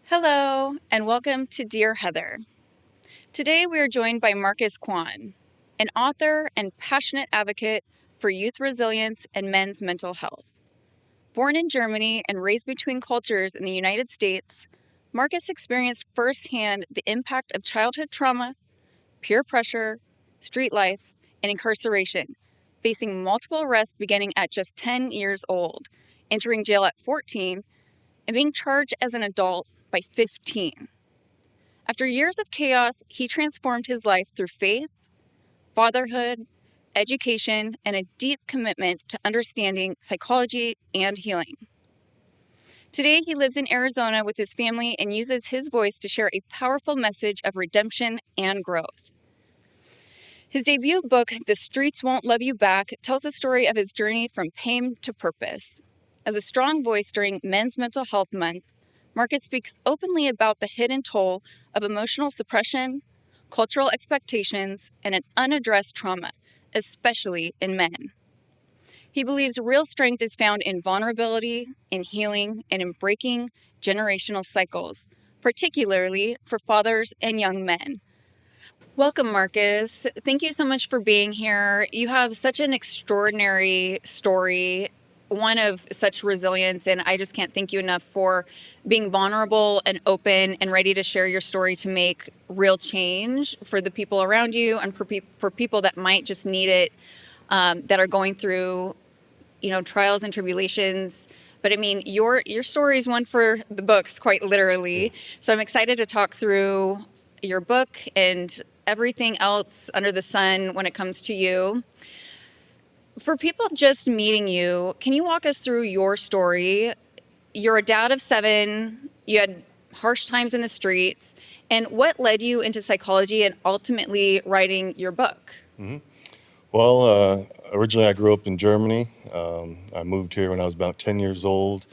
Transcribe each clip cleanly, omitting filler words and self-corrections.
Hello, and welcome to Dear Heather. Today we are joined by Markus Quan, an author and passionate advocate for youth resilience and men's mental health. Born in Germany and raised between cultures in the United States, Markus experienced firsthand the impact of childhood trauma, peer pressure, street life, and incarceration, facing multiple arrests beginning at just 10 years old, entering jail at 14, and being charged as an adult by 15. After years of chaos, he transformed his life through faith, fatherhood, education, and a deep commitment to understanding psychology and healing. Today, he lives in Arizona with his family and uses his voice to share a powerful message of redemption and growth. His debut book, The Streets Won't Love You Back, tells the story of his journey from pain to purpose. As a strong voice during Men's Mental Health Month, Markus speaks openly about the hidden toll of emotional suppression, cultural expectations, and an unaddressed trauma, especially in men. He believes real strength is found in vulnerability, in healing, and in breaking generational cycles, particularly for fathers and young men. Welcome, Markus. Thank you so much for being here. You have such an extraordinary story, one of such resilience, and I just can't thank you enough for being vulnerable and open and ready to share your story to make real change for the people around you and for people that might just need it, that are going through, trials and tribulations. But I mean, your story is one for the books, quite literally. So I'm excited to talk through your book and everything else under the sun when it comes to you. For people just meeting you, can you walk us through your story? You're a dad of 7, you had harsh times in the streets, and what led you into psychology and ultimately writing your book? Well, originally I grew up in Germany. I moved here when I was about 10 years old.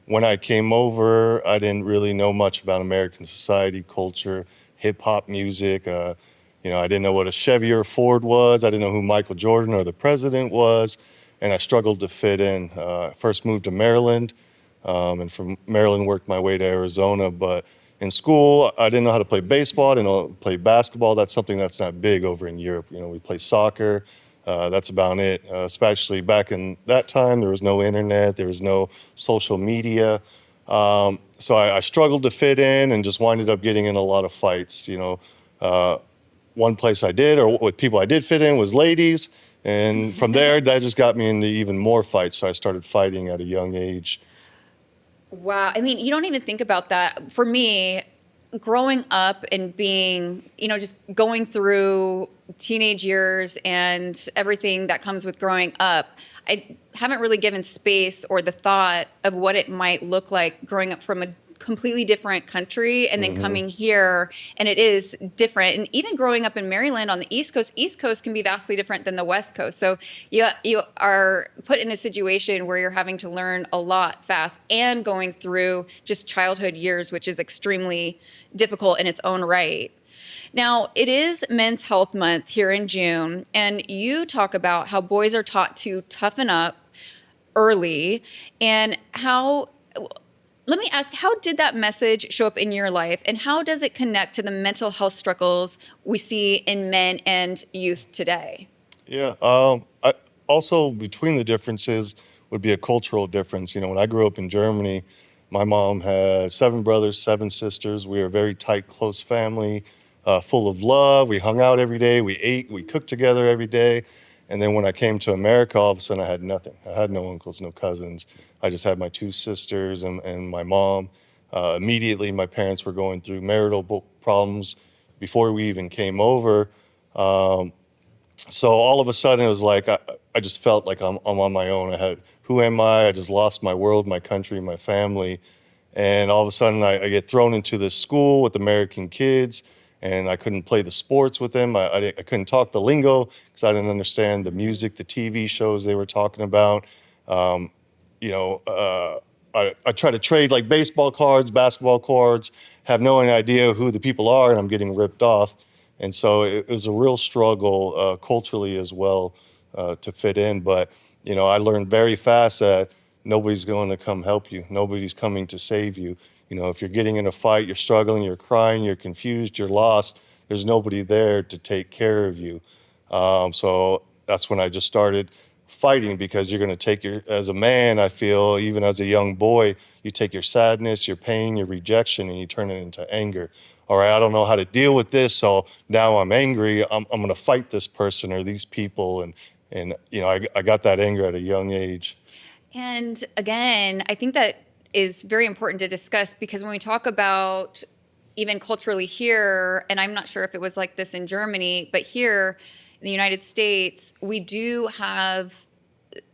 When I came over, I didn't really know much about American society, culture, hip hop music. I didn't know what a Chevy or Ford was. I didn't know who Michael Jordan or the president was, and I struggled to fit in. I first moved to Maryland, and from Maryland worked my way to Arizona. But in school, I didn't know how to play baseball. I didn't know how to play basketball. That's something that's not big over in Europe. We play soccer. That's about it. Especially back in that time, there was no internet, there was no social media. So I struggled to fit in and just winded up getting in a lot of fights. One place I did, or with people I did fit in, was ladies. And from there, that just got me into even more fights. So I started fighting at a young age. Wow. I mean, you don't even think about that. For me, growing up and being, just going through teenage years and everything that comes with growing up, I haven't really given space or the thought of what it might look like growing up from a completely different country and then coming here, and it is different. And even growing up in Maryland on the East Coast can be vastly different than the West Coast. So you are put in a situation where you're having to learn a lot fast and going through just childhood years, which is extremely difficult in its own right. Now, it is Men's Health Month here in June, and you talk about how boys are taught to toughen up early and how. Let me ask, how did that message show up in your life, and how does it connect to the mental health struggles we see in men and youth today? Yeah. Also, between the differences would be a cultural difference. When I grew up in Germany, my mom had 7 brothers, 7 sisters. We were a very tight, close family, full of love. We hung out every day. We ate. We cooked together every day. And then when I came to America, all of a sudden I had nothing. I had no uncles, no cousins. I just had my 2 sisters and my mom. Immediately, my parents were going through marital problems before we even came over. So all of a sudden, it was like I just felt like I'm on my own. Who am I? I just lost my world, my country, my family. And all of a sudden, I get thrown into this school with American kids, and I couldn't play the sports with them. I couldn't talk the lingo because I didn't understand the music, the TV shows they were talking about. Um, I try to trade like baseball cards, basketball cards, have no idea who the people are, and I'm getting ripped off. And so it was a real struggle culturally as well to fit in. But, I learned very fast that nobody's going to come help you. Nobody's coming to save you. If you're getting in a fight, you're struggling, you're crying, you're confused, you're lost, there's nobody there to take care of you. So that's when I just started fighting, because you're going to take as a man, I feel, even as a young boy, you take your sadness, your pain, your rejection, and you turn it into anger. All right, I don't know how to deal with this, so now I'm angry. I'm going to fight this person or these people, and I got that anger at a young age. And again, I think that is very important to discuss, because when we talk about even culturally here, and I'm not sure if it was like this in Germany, but here in the United States, we do have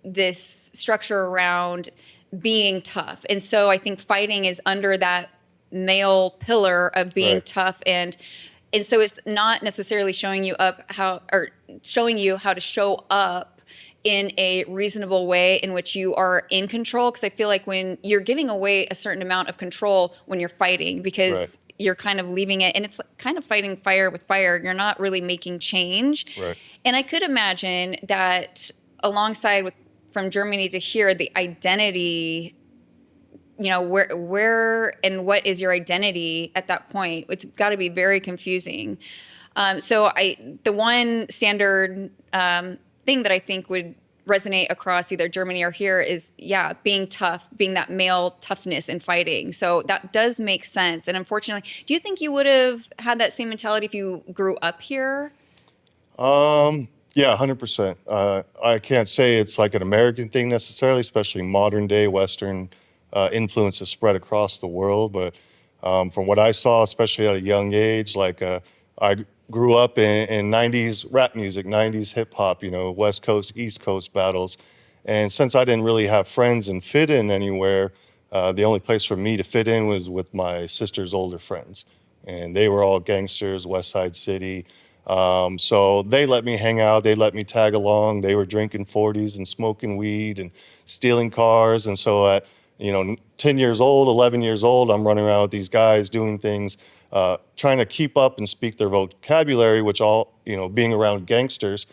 this structure around being tough. And so I think fighting is under that male pillar of being Right. tough, and so it's not necessarily showing you how to show up in a reasonable way in which you are in control. Because I feel like when you're giving away a certain amount of control when you're fighting, because Right. you're kind of leaving it, and it's kind of fighting fire with fire. You're not really making change. Right. And I could imagine that alongside with from Germany to here, the identity, where and what is your identity at that point? It's got to be very confusing. The one standard thing that I think would resonate across either Germany or here is, being tough, being that male toughness in fighting. So that does make sense. And unfortunately, do you think you would have had that same mentality if you grew up here? Yeah, 100%. I can't say it's like an American thing necessarily, especially modern day Western influences spread across the world. But from what I saw, especially at a young age, I grew up in 90s rap music, 90s hip hop, West Coast, East Coast battles. And since I didn't really have friends and fit in anywhere, the only place for me to fit in was with my sister's older friends. And they were all gangsters, West Side City. So they let me hang out, they let me tag along. They were drinking 40s and smoking weed and stealing cars. And so at 10 years old, 11 years old, I'm running around with these guys doing things, trying to keep up and speak their vocabulary, which being around gangsters,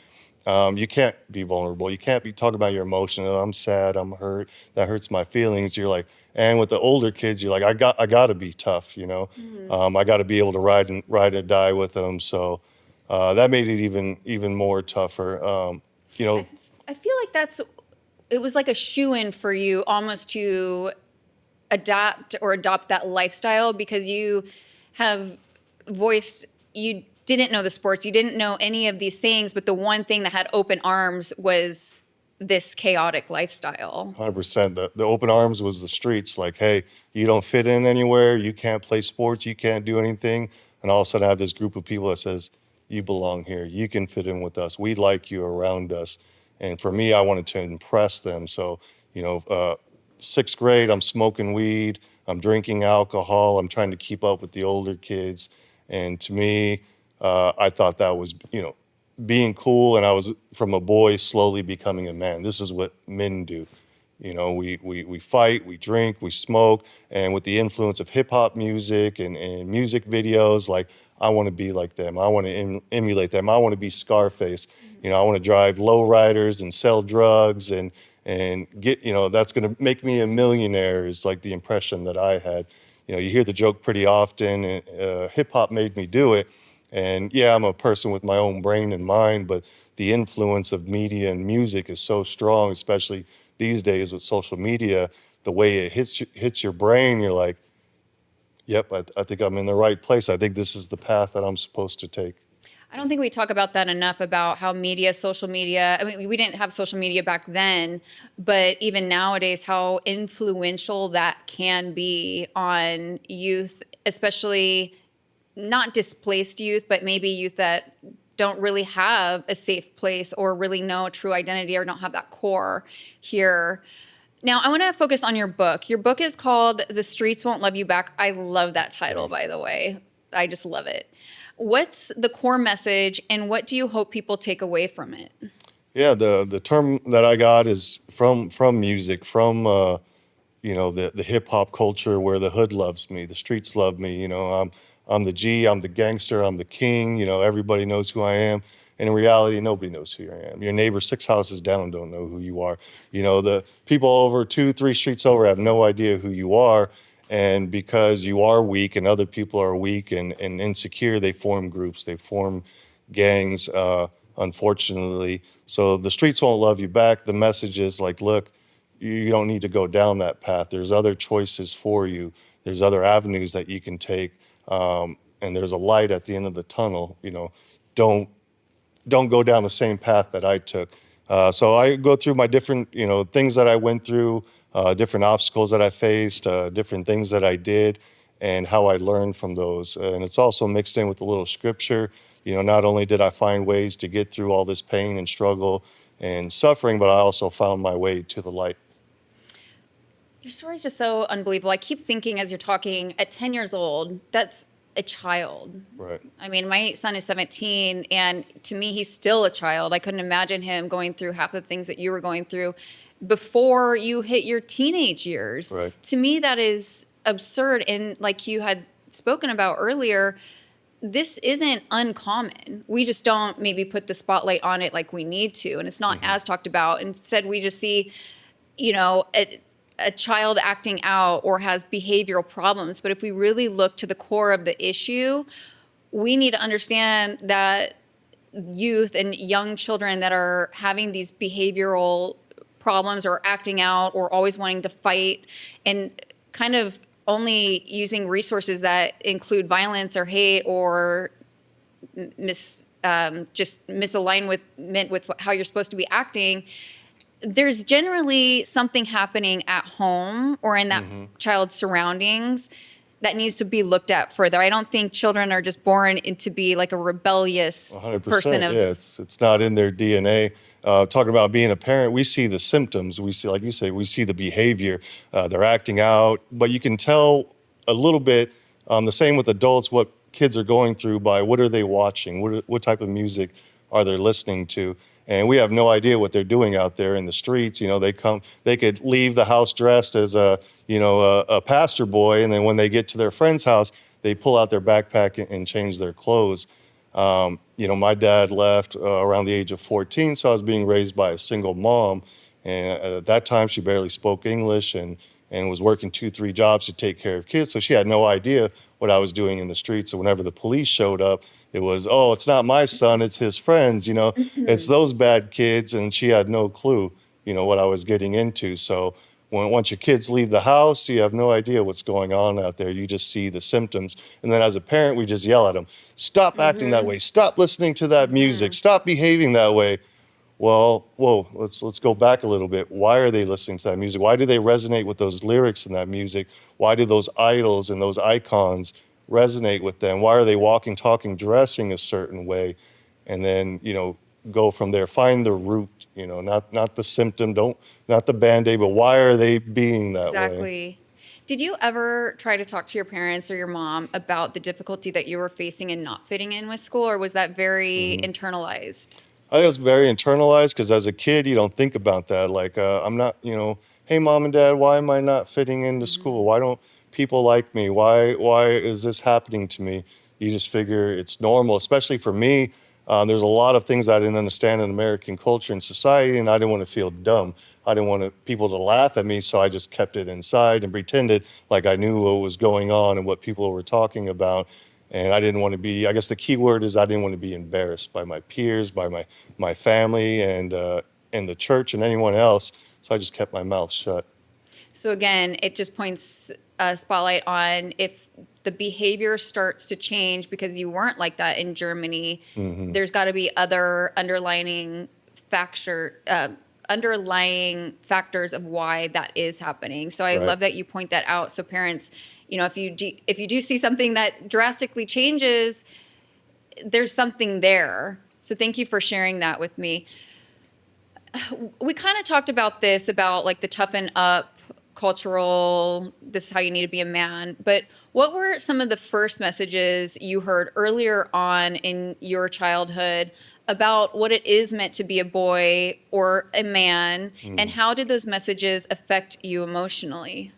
you can't be vulnerable. You can't be talking about your emotions. I'm sad, I'm hurt, that hurts my feelings. You're like, and with the older kids, you're like, I got to be tough, I got to be able to ride and die with them. So that made it even more tougher. I feel like it was like a shoe-in for you almost to adopt that lifestyle, because you have voiced you didn't know the sports, you didn't know any of these things, but the one thing that had open arms was this chaotic lifestyle. 100%. The open arms was the streets. Like, hey, you don't fit in anywhere. You can't play sports. You can't do anything. And all of a sudden, I have this group of people that says, you belong here. You can fit in with us. We like you around us. And for me, I wanted to impress them. So, sixth grade, I'm smoking weed. I'm drinking alcohol. I'm trying to keep up with the older kids. And to me, I thought that was, being cool, and I was from a boy slowly becoming a man. This is what men do. We fight, we drink, we smoke, and with the influence of hip hop music and music videos, like I want to be like them. I want to emulate them. I want to be Scarface. I want to drive lowriders and sell drugs and get, that's going to make me a millionaire is like the impression that I had. You hear the joke pretty often, and hip hop made me do it. And yeah, I'm a person with my own brain and mind, but the influence of media and music is so strong, especially these days with social media. The way it hits your brain, you're like, yep, I think I'm in the right place. I think this is the path that I'm supposed to take. I don't think we talk about that enough, about how social media, I mean, we didn't have social media back then, but even nowadays, how influential that can be on youth, especially not displaced youth, but maybe youth that don't really have a safe place or really know a true identity or don't have that core here. Now, I want to focus on your book. Your book is called The Streets Won't Love You Back. I love that title, by the way. I just love it. What's the core message, and what do you hope people take away from it? Yeah, the term that I got is from music, from the hip hop culture, where the hood loves me, the streets love me. I'm the G, I'm the gangster, I'm the king. Everybody knows who I am. And in reality, nobody knows who I am. Your neighbor 6 houses down don't know who you are. The people over 2, 3 streets over have no idea who you are. And because you are weak and other people are weak and insecure, they form groups, they form gangs, unfortunately. So the streets won't love you back. The message is like, look, you don't need to go down that path. There's other choices for you. There's other avenues that you can take. And there's a light at the end of the tunnel. Don't don't go down the same path that I took. So I go through my different, things that I went through, different obstacles that I faced, different things that I did, and how I learned from those. And it's also mixed in with a little scripture. Not only did I find ways to get through all this pain and struggle and suffering, but I also found my way to the light. Your story is just so unbelievable. I keep thinking as you're talking, at 10 years old, that's a child. Right. I mean, my son is 17, and to me, he's still a child. I couldn't imagine him going through half the things that you were going through before you hit your teenage years. Right. To me, that is absurd. And like you had spoken about earlier, this isn't uncommon. We just don't maybe put the spotlight on it like we need to, and it's not as talked about. Instead, we just see, a child acting out or has behavioral problems. But if we really look to the core of the issue, we need to understand that youth and young children that are having these behavioral problems or acting out or always wanting to fight and kind of only using resources that include violence or hate or just misalignment with how you're supposed to be acting, there's generally something happening at home or in that child's surroundings that needs to be looked at further. I don't think children are just born into be like a rebellious 100%. person. Yeah, it's not in their DNA. Talking about being a parent, we see the symptoms. We see, like you say, we see the behavior. They're acting out, but you can tell a little bit. The same with adults, what kids are going through by what are they watching, what type of music are they listening to, and we have no idea what they're doing out there in the streets. They could leave the house dressed as a pastor boy, and then when they get to their friend's house, they pull out their backpack and change their clothes. My dad left around the age of 14, so I was being raised by a single mom. And at that time, she barely spoke English and was working 2, 3 jobs to take care of kids. So she had no idea what I was doing in the streets. So whenever the police showed up, it was, oh, it's not my son, it's his friends, it's those bad kids. And she had no clue, what I was getting into. So once your kids leave the house, you have no idea what's going on out there. You just see the symptoms. And then as a parent, we just yell at them, stop acting that way. Stop listening to that music. Stop behaving that way. Well, whoa, let's go back a little bit. Why are they listening to that music? Why do they resonate with those lyrics in that music? Why do those idols and those icons resonate with them? Why are they walking, talking, dressing a certain way? And then, go from there. Find the root, not the symptom, not the Band-Aid, but why are they being that way? Exactly. Did you ever try to talk to your parents or your mom about the difficulty that you were facing in not fitting in with school, or was that very internalized? I think it was very internalized because as a kid, you don't think about that. Like, I'm not, hey, mom and dad, why am I not fitting into school? Why don't people like me? Why is this happening to me? You just figure it's normal, especially for me. There's a lot of things I didn't understand in American culture and society, and I didn't want to feel dumb. I didn't want people to laugh at me, so I just kept it inside and pretended like I knew what was going on and what people were talking about. And I didn't want to be, I guess the key word is I didn't want to be embarrassed by my peers, by my family, and the church and anyone else. So I just kept my mouth shut. So again, it just points a spotlight on if the behavior starts to change because you weren't like that in Germany, there's got to be other underlying factors of why that is happening. So I love that you point that out. So parents, if you do see something that drastically changes, there's something there. So thank you for sharing that with me. We kind of talked about this, about like the toughen up cultural, this is how you need to be a man. But what were some of the first messages you heard earlier on in your childhood about what it is meant to be a boy or a man, and how did those messages affect you emotionally?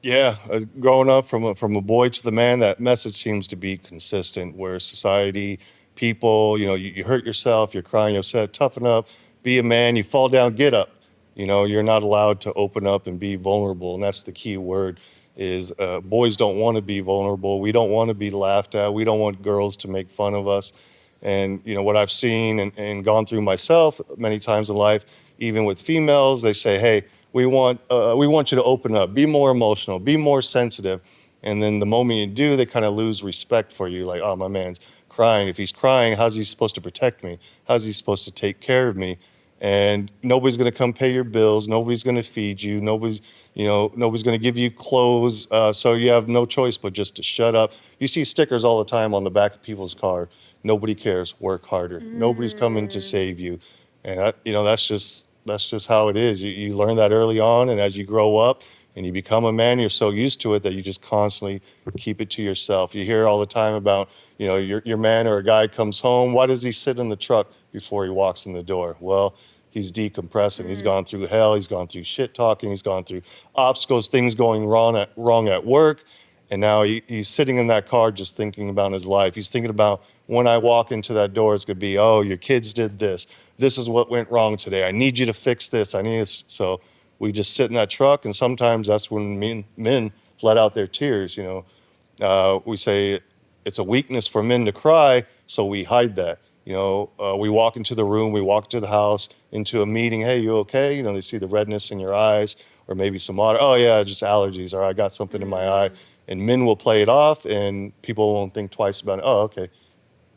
Yeah, growing up from a boy to the man, that message seems to be consistent. Where society, people, you hurt yourself, you're crying, you're upset, toughen up, be a man. You fall down, get up. You're not allowed to open up and be vulnerable, and that's the key word. Is boys don't want to be vulnerable. We don't want to be laughed at. We don't want girls to make fun of us. And what I've seen and gone through myself many times in life, even with females, they say, "Hey, we want you to open up, be more emotional, be more sensitive." And then the moment you do, they kind of lose respect for you. Like, oh, my man's crying. If he's crying, how's he supposed to protect me? How's he supposed to take care of me? And nobody's going to come pay your bills. Nobody's going to feed you. Nobody's going to give you clothes. So you have no choice but just to shut up. You see stickers all the time on the back of people's car. Nobody cares. Work harder. Nobody's coming to save you. And that's just how it is. You learn that early on, and as you grow up and you become a man, you're so used to it that you just constantly keep it to yourself. You hear all the time about, your man or a guy comes home. Why does he sit in the truck before he walks in the door? Well, he's decompressing. He's gone through hell. He's gone through shit talking. He's gone through obstacles, things going wrong at work. And now he's sitting in that car just thinking about his life. He's thinking about, when I walk into that door, it's going to be, oh, your kids did this. This is what went wrong today. I need you to fix this. I need this. So we just sit in that truck. And sometimes that's when men let out their tears. We say it's a weakness for men to cry, so we hide that. We walk into the room, we walk to the house, into a meeting. Hey, you okay? They see the redness in your eyes, or maybe some water. Oh yeah, just allergies, or I got something in my eye. And men will play it off, and people won't think twice about it. Oh, okay.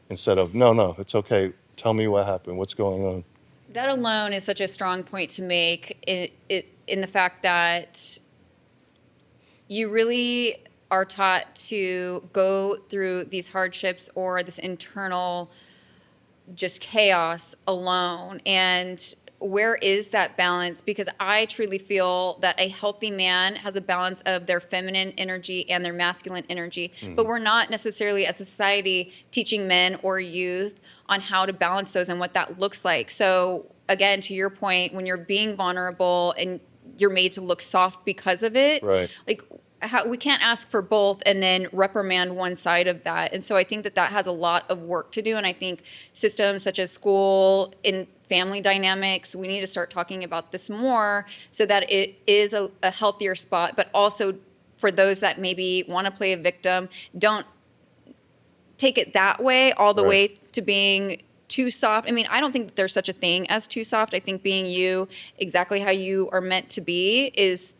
Instead of, no, it's okay. Tell me what happened. What's going on? That alone is such a strong point to make in the fact that you really are taught to go through these hardships or this internal just chaos alone. And where is that balance? Because I truly feel that a healthy man has a balance of their feminine energy and their masculine energy. But we're not necessarily, as a society, teaching men or youth on how to balance those and what that looks like. So again, to your point, when you're being vulnerable and you're made to look soft because of it, Right. like, we can't ask for both and then reprimand one side of that. And so I think that has a lot of work to do. And I think systems such as school, in family dynamics, we need to start talking about this more so that it is a healthier spot. But also for those that maybe want to play a victim, don't take it that way all the way to being too soft. I mean, I don't think that there's such a thing as too soft. I think being you, exactly how you are meant to be, is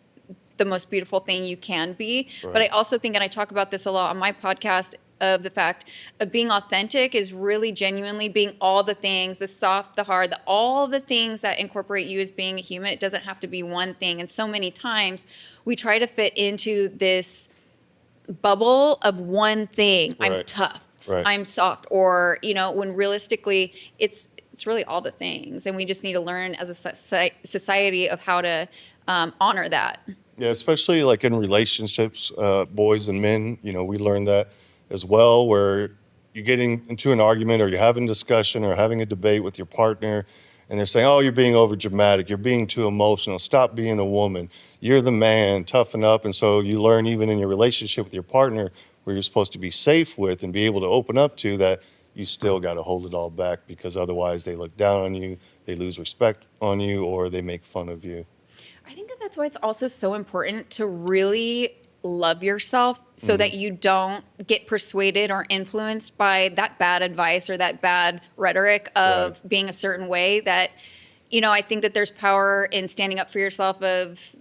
the most beautiful thing you can be. Right. But I also think, and I talk about this a lot on my podcast, of the fact of being authentic is really genuinely being all the things, the soft, the hard, all the things that incorporate you as being a human. It doesn't have to be one thing. And so many times we try to fit into this bubble of one thing. Right. I'm tough. Right. I'm soft. Or, when realistically it's really all the things. And we just need to learn as a society of how to honor that. Yeah, especially like in relationships, boys and men, we learn that as well, where you're getting into an argument or you're having a discussion or having a debate with your partner, and they're saying, oh, you're being over dramatic, you're being too emotional, stop being a woman, you're the man, toughen up. And so you learn, even in your relationship with your partner, where you're supposed to be safe with and be able to open up to, that you still got to hold it all back, because otherwise they look down on you, they lose respect on you, or they make fun of you. I think that's why it's also so important to really love yourself so that you don't get persuaded or influenced by that bad advice or that bad rhetoric of being a certain way. That, I think that there's power in standing up for yourself, of,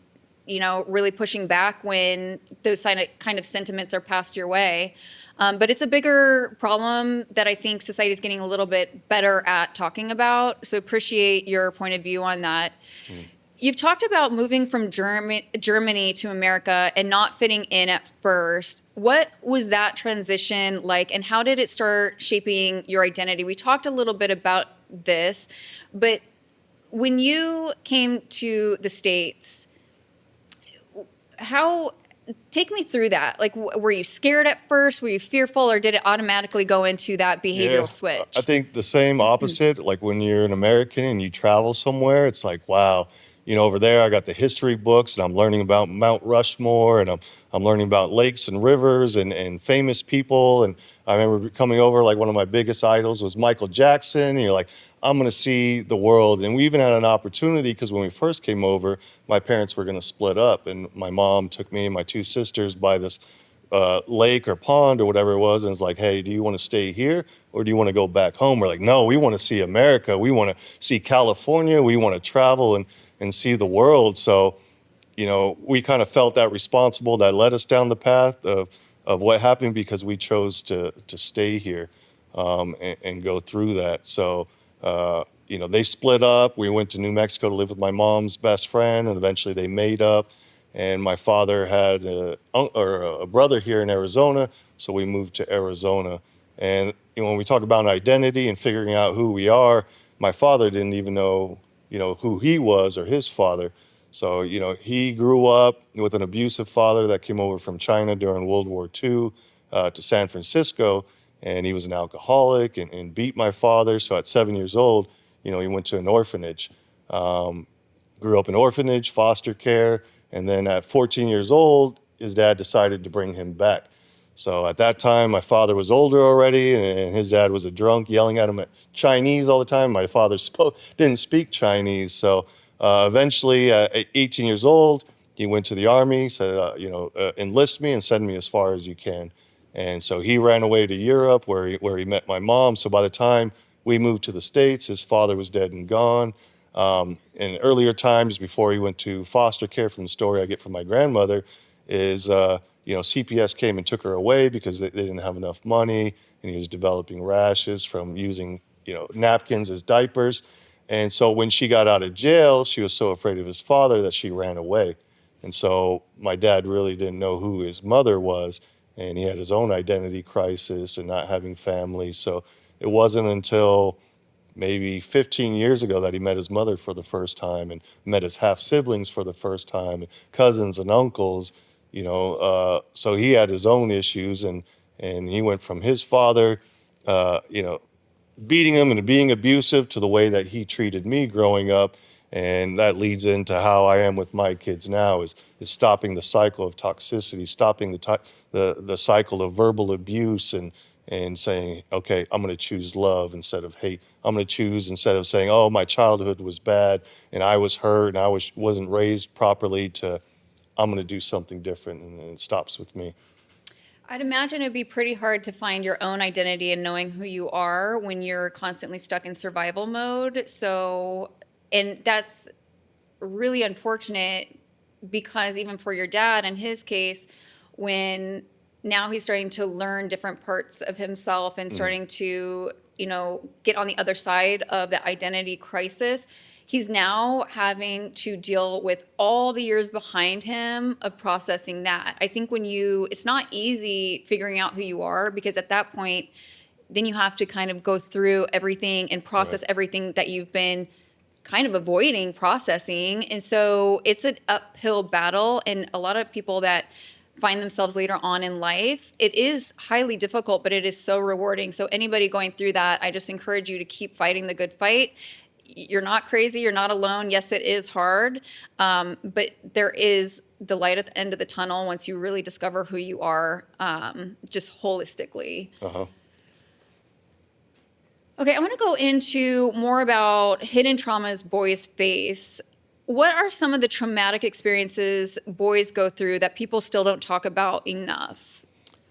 really pushing back when those kind of sentiments are passed your way. But it's a bigger problem that I think society is getting a little bit better at talking about. So appreciate your point of view on that. You've talked about moving from Germany to America and not fitting in at first. What was that transition like, and how did it start shaping your identity? We talked a little bit about this, but when you came to the States, take me through that. Like, were you scared at first? Were you fearful, or did it automatically go into that behavioral switch? I think the same opposite. Like when you're an American and you travel somewhere, it's like, wow, over there I got the history books, and I'm learning about Mount Rushmore, and I'm learning about lakes and rivers and famous people. And I remember coming over, like one of my biggest idols was Michael Jackson. And you're like, I'm going to see the world. And we even had an opportunity because when we first came over, my parents were going to split up, and my mom took me and my two sisters by this lake or pond or whatever it was, and it's like, hey, do you want to stay here or do you want to go back home? We're like, no, we want to see America. We want to see California. We want to travel and see the world. So, we kind of felt that responsible. That led us down the path of what happened because we chose to stay here and go through that. So, they split up. We went to New Mexico to live with my mom's best friend, and eventually they made up. And my father had a brother here in Arizona, so we moved to Arizona. And when we talk about identity and figuring out who we are, my father didn't even know, who he was or his father. So, he grew up with an abusive father that came over from China during World War II to San Francisco, and he was an alcoholic and beat my father. So at 7 years old, he went to an orphanage. Grew up in orphanage, foster care, and then at 14 years old, his dad decided to bring him back. So at that time, my father was older already, and his dad was a drunk, yelling at him at Chinese all the time. My father didn't speak Chinese. So eventually, at 18 years old, he went to the army, said, enlist me and send me as far as you can. And so he ran away to Europe where he met my mom. So by the time we moved to the States, his father was dead and gone. In earlier times, before he went to foster care, from the story I get from my grandmother, is CPS came and took her away because they didn't have enough money, and he was developing rashes from using napkins as diapers. And so when she got out of jail, she was so afraid of his father that she ran away. And so my dad really didn't know who his mother was, and he had his own identity crisis and not having family. So it wasn't until maybe 15 years ago that he met his mother for the first time and met his half siblings for the first time, cousins and uncles. So he had his own issues, and he went from his father, uh, you know, beating him and being abusive to the way that he treated me growing up. And that leads into how I am with my kids now is stopping the cycle of toxicity, stopping the cycle of verbal abuse, and saying, okay, I'm going to choose love instead of hate. I'm going to choose, instead of saying, oh, my childhood was bad and I was hurt and wasn't raised properly, to I'm going to do something different, and it stops with me. I'd imagine it'd be pretty hard to find your own identity and knowing who you are when you're constantly stuck in survival mode. So, and that's really unfortunate because even for your dad in his case, when now he's starting to learn different parts of himself and starting to, get on the other side of the identity crisis, he's now having to deal with all the years behind him of processing that. I think it's not easy figuring out who you are, because at that point, then you have to kind of go through everything and process Right. everything that you've been kind of avoiding processing. And so it's an uphill battle. And a lot of people that find themselves later on in life, it is highly difficult, but it is so rewarding. So anybody going through that, I just encourage you to keep fighting the good fight. You're not crazy. You're not alone. Yes, it is hard. But there is the light at the end of the tunnel once you really discover who you are, just holistically. Uh-huh. Okay, I want to go into more about hidden traumas boys face. What are some of the traumatic experiences boys go through that people still don't talk about enough?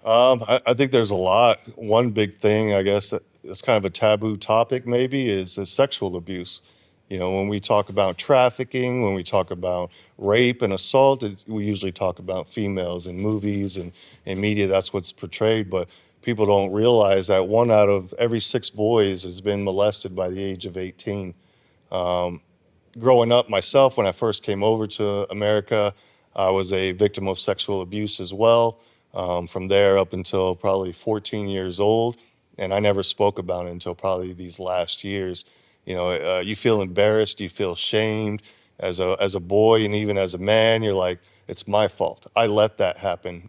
I think there's a lot. One big thing, I guess, that is kind of a taboo topic, maybe, is the sexual abuse. When we talk about trafficking, when we talk about rape and assault, we usually talk about females in movies and media. That's what's portrayed. But people don't realize that 1 out of every 6 boys has been molested by the age of 18. Growing up myself, when I first came over to America, I was a victim of sexual abuse as well. From there up until probably 14 years old, and I never spoke about it until probably these last years. You feel embarrassed, you feel shamed as a boy, and even as a man, you're like, it's my fault. I let that happen.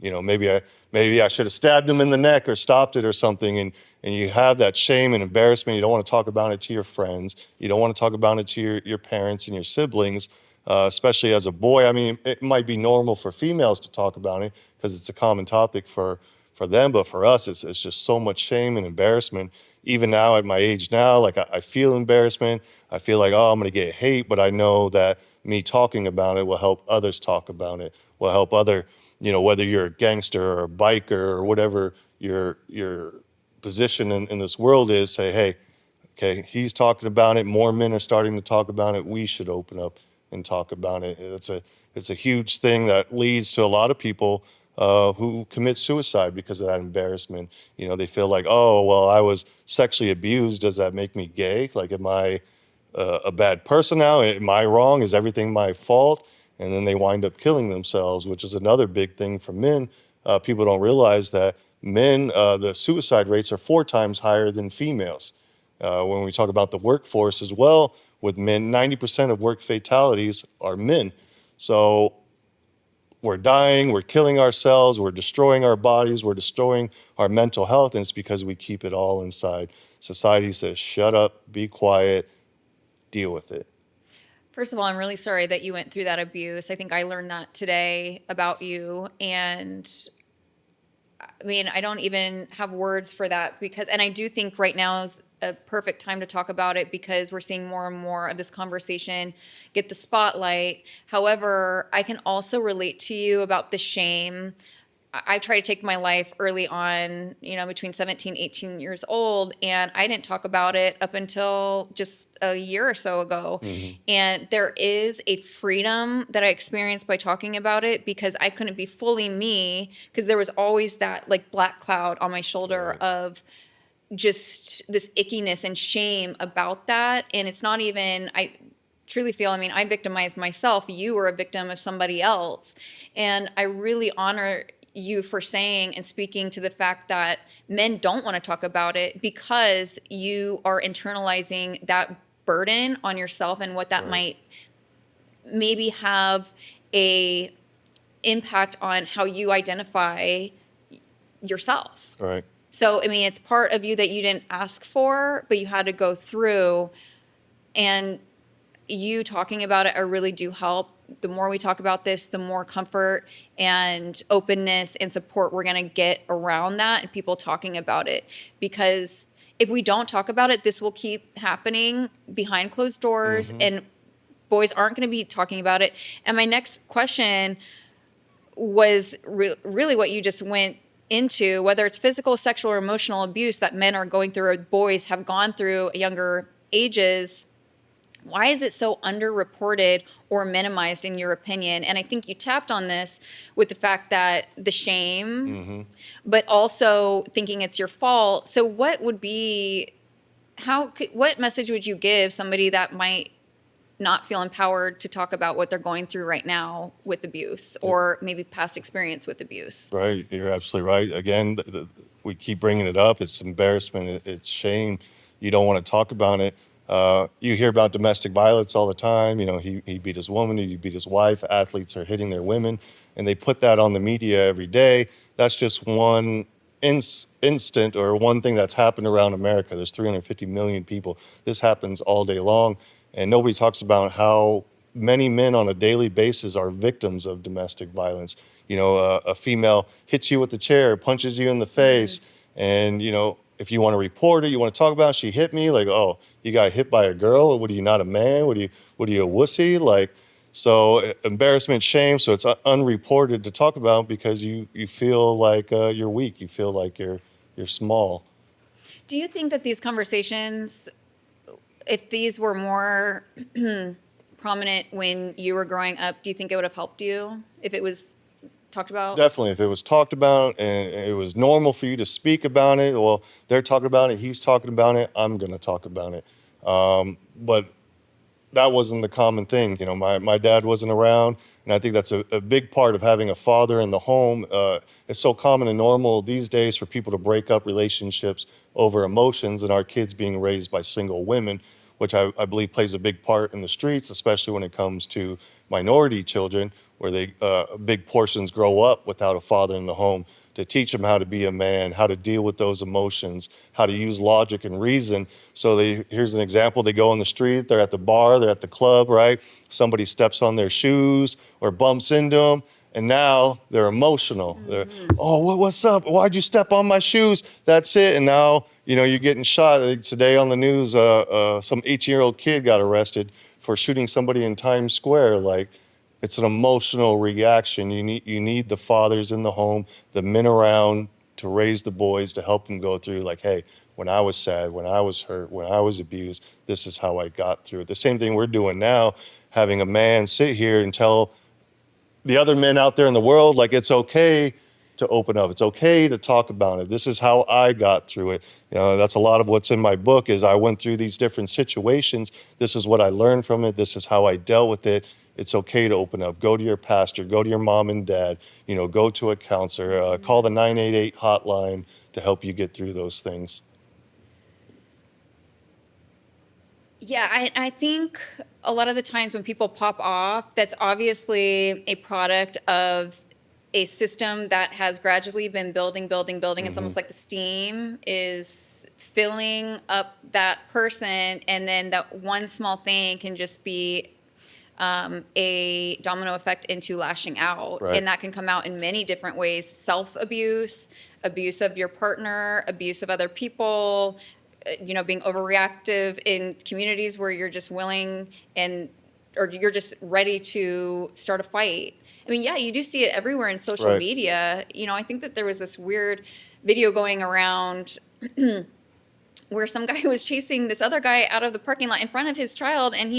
Maybe I should have stabbed him in the neck or stopped it or something. And you have that shame and embarrassment. You don't want to talk about it to your friends. You don't want to talk about it to your parents and your siblings especially as a boy. I mean, it might be normal for females to talk about it because it's a common topic for them, but for us, it's just so much shame and embarrassment. Even now at my age now, like I feel embarrassment. I feel like, oh, I'm gonna get hate, but I know that me talking about it will help others talk about it, will help other, whether you're a gangster or a biker or whatever your position in this world is, say, hey, okay, he's talking about it. More men are starting to talk about it. We should open up and talk about it. It's a huge thing that leads to a lot of people who commit suicide because of that embarrassment. They feel like, oh, well, I was sexually abused. Does that make me gay? Like, am I a bad person now? Am I wrong? Is everything my fault? And then they wind up killing themselves, which is another big thing for men. People don't realize that men, the suicide rates are 4 times higher than females. When we talk about the workforce as well, with men, 90% of work fatalities are men. So we're dying, we're killing ourselves, we're destroying our bodies, we're destroying our mental health, and it's because we keep it all inside. Society says, shut up, be quiet, deal with it. First of all, I'm really sorry that you went through that abuse. I think I learned that today about you. And I mean, I don't even have words for that and I do think right now is a perfect time to talk about it because we're seeing more and more of this conversation get the spotlight. However, I can also relate to you about the shame. I tried to take my life early on, between 17, 18 years old, and I didn't talk about it up until just a year or so ago. Mm-hmm. And there is a freedom that I experienced by talking about it because I couldn't be fully me because there was always that like black cloud on my shoulder Right. of just this ickiness and shame about that. And it's not even, I truly feel, I victimized myself. You were a victim of somebody else. And I really honor you for saying and speaking to the fact that men don't want to talk about it because you are internalizing that burden on yourself and what that Right. might maybe have a impact on how you identify yourself. Right. So, it's part of you that you didn't ask for, but you had to go through. And you talking about it, I really do help. The more we talk about this, the more comfort and openness and support we're going to get around that and people talking about it. Because if we don't talk about it, this will keep happening behind closed doors and boys aren't going to be talking about it. And my next question was really what you just went into, whether it's physical, sexual, or emotional abuse that men are going through or boys have gone through at younger ages. Why is it so underreported or minimized in your opinion? And I think you tapped on this with the fact that the shame, but also thinking it's your fault. So what message would you give somebody that might not feel empowered to talk about what they're going through right now with abuse or maybe past experience with abuse? Right. You're absolutely right. Again, we keep bringing it up. It's embarrassment. It's shame. You don't want to talk about it. You hear about domestic violence all the time. He beat his woman, he beat his wife. Athletes are hitting their women, and they put that on the media every day. That's just one instant or one thing that's happened around America. There's 350 million people. This happens all day long, and nobody talks about how many men on a daily basis are victims of domestic violence. A female hits you with the chair, punches you in the face, and if you want to report it, you want to talk about it, she hit me, like, oh, you got hit by a girl? What are you, not a man? What are you, a wussy? Like, so embarrassment, shame. So it's unreported to talk about because you feel like you're weak. You feel like you're small. Do you think that these conversations, if these were more prominent when you were growing up, do you think it would have helped you if it was talked about? Definitely. If it was talked about and it was normal for you to speak about it, well, they're talking about it, he's talking about it, I'm going to talk about it. But that wasn't the common thing. My dad wasn't around, and I think that's a big part of having a father in the home. It's so common and normal these days for people to break up relationships over emotions, and our kids being raised by single women, which I believe plays a big part in the streets, especially when it comes to minority children, where they big portions grow up without a father in the home to teach them how to be a man, how to deal with those emotions, how to use logic and reason. So here's an example. They go on the street, they're at the bar, they're at the club, right? Somebody steps on their shoes or bumps into them, and now they're emotional. They're, oh, what's up? Why'd you step on my shoes? That's it. And now, you're getting shot. Today on the news, some 18-year-old kid got arrested for shooting somebody in Times Square. Like, it's an emotional reaction. You need the fathers in the home, the men around to raise the boys, to help them go through, like, hey, when I was sad, when I was hurt, when I was abused, this is how I got through it. The same thing we're doing now, having a man sit here and tell the other men out there in the world, like, it's okay to open up. It's okay to talk about it. This is how I got through it. That's a lot of what's in my book is I went through these different situations. This is what I learned from it. This is how I dealt with it. It's okay to open up. Go to your pastor, go to your mom and dad, go to a counselor, call the 988 hotline to help you get through those things. Yeah, I think a lot of the times when people pop off, that's obviously a product of a system that has gradually been building. It's almost like the steam is filling up that person, and then that one small thing can just be a domino effect into lashing out. Right. And that can come out in many different ways: self-abuse, abuse of your partner, abuse of other people, being overreactive in communities where you're just willing or you're just ready to start a fight. I mean, yeah, you do see it everywhere in social Right. media. I think that there was this weird video going around where some guy was chasing this other guy out of the parking lot in front of his child, and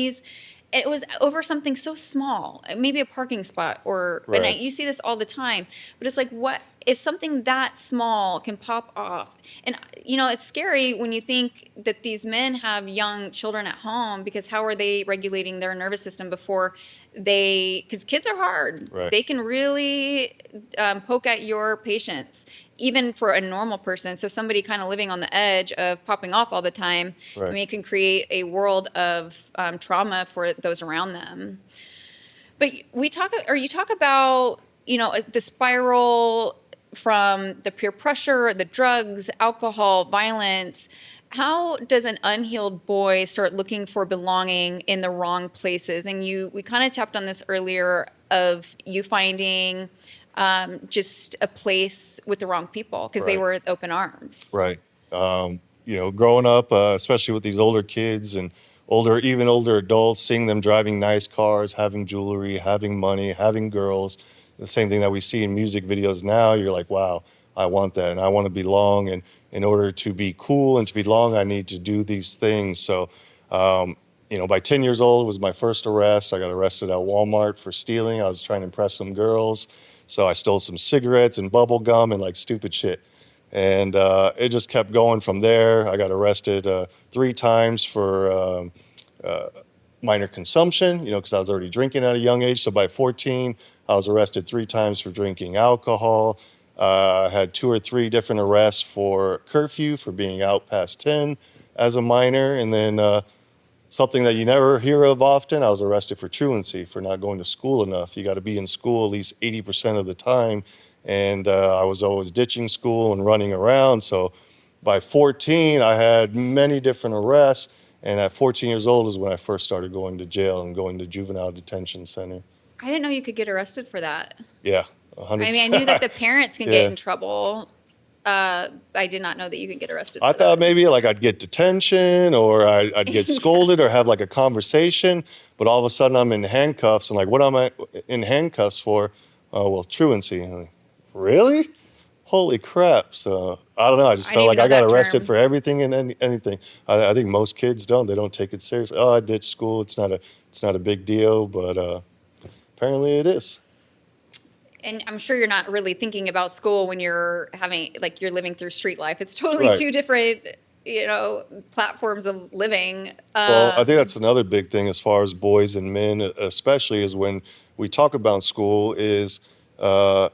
it was over something so small, maybe a parking spot, Right. you see this all the time, but it's like, what if something that small can pop off? And it's scary when you think that these men have young children at home, because how are they regulating their nervous system before because kids are hard. Right. They can really poke at your patience, even for a normal person. So somebody kind of living on the edge of popping off all the time, Right. I mean, it can create a world of trauma for those around them. But you talk about, the spiral from the peer pressure, the drugs, alcohol, violence. How does an unhealed boy start looking for belonging in the wrong places? And we kind of tapped on this earlier, of you finding just a place with the wrong people because they Right. were with open arms. Right. Growing up, especially with these older kids and even older adults, seeing them driving nice cars, having jewelry, having money, having girls, the same thing that we see in music videos now, you're like, wow, I want that and I want to belong. And in order to be cool and to belong, I need to do these things. So, by 10 years old was my first arrest. I got arrested at Walmart for stealing. I was trying to impress some girls. So I stole some cigarettes and bubble gum and like stupid shit. And it just kept going from there. I got arrested 3 times for minor consumption, because I was already drinking at a young age. So by 14, I was arrested 3 times for drinking alcohol. I had 2 or 3 different arrests for curfew, for being out past 10 as a minor. And then something that you never hear of often, I was arrested for truancy, for not going to school enough. You got to be in school at least 80% of the time. And I was always ditching school and running around. So by 14, I had many different arrests. And at 14 years old is when I first started going to jail and going to juvenile detention center. I didn't know you could get arrested for that. Yeah, 100%. I mean, I knew that the parents can Yeah. get in trouble. I did not know that you could get arrested I for thought that. maybe like I'd get detention or I'd get scolded or have like a conversation, but all of a sudden I'm in handcuffs and like, what am I in handcuffs for? Oh, well, truancy. I'm like, really? Holy crap. So I don't know. I just I felt didn't like even I know got that arrested term. for everything and anything. I think most kids don't. They don't take it seriously. Oh, I ditched school. It's not a big deal, but apparently it is. And I'm sure you're not really thinking about school when you're you're living through street life. It's totally Right. two different, platforms of living. Well, I think that's another big thing as far as boys and men, especially, is when we talk about school is, uh,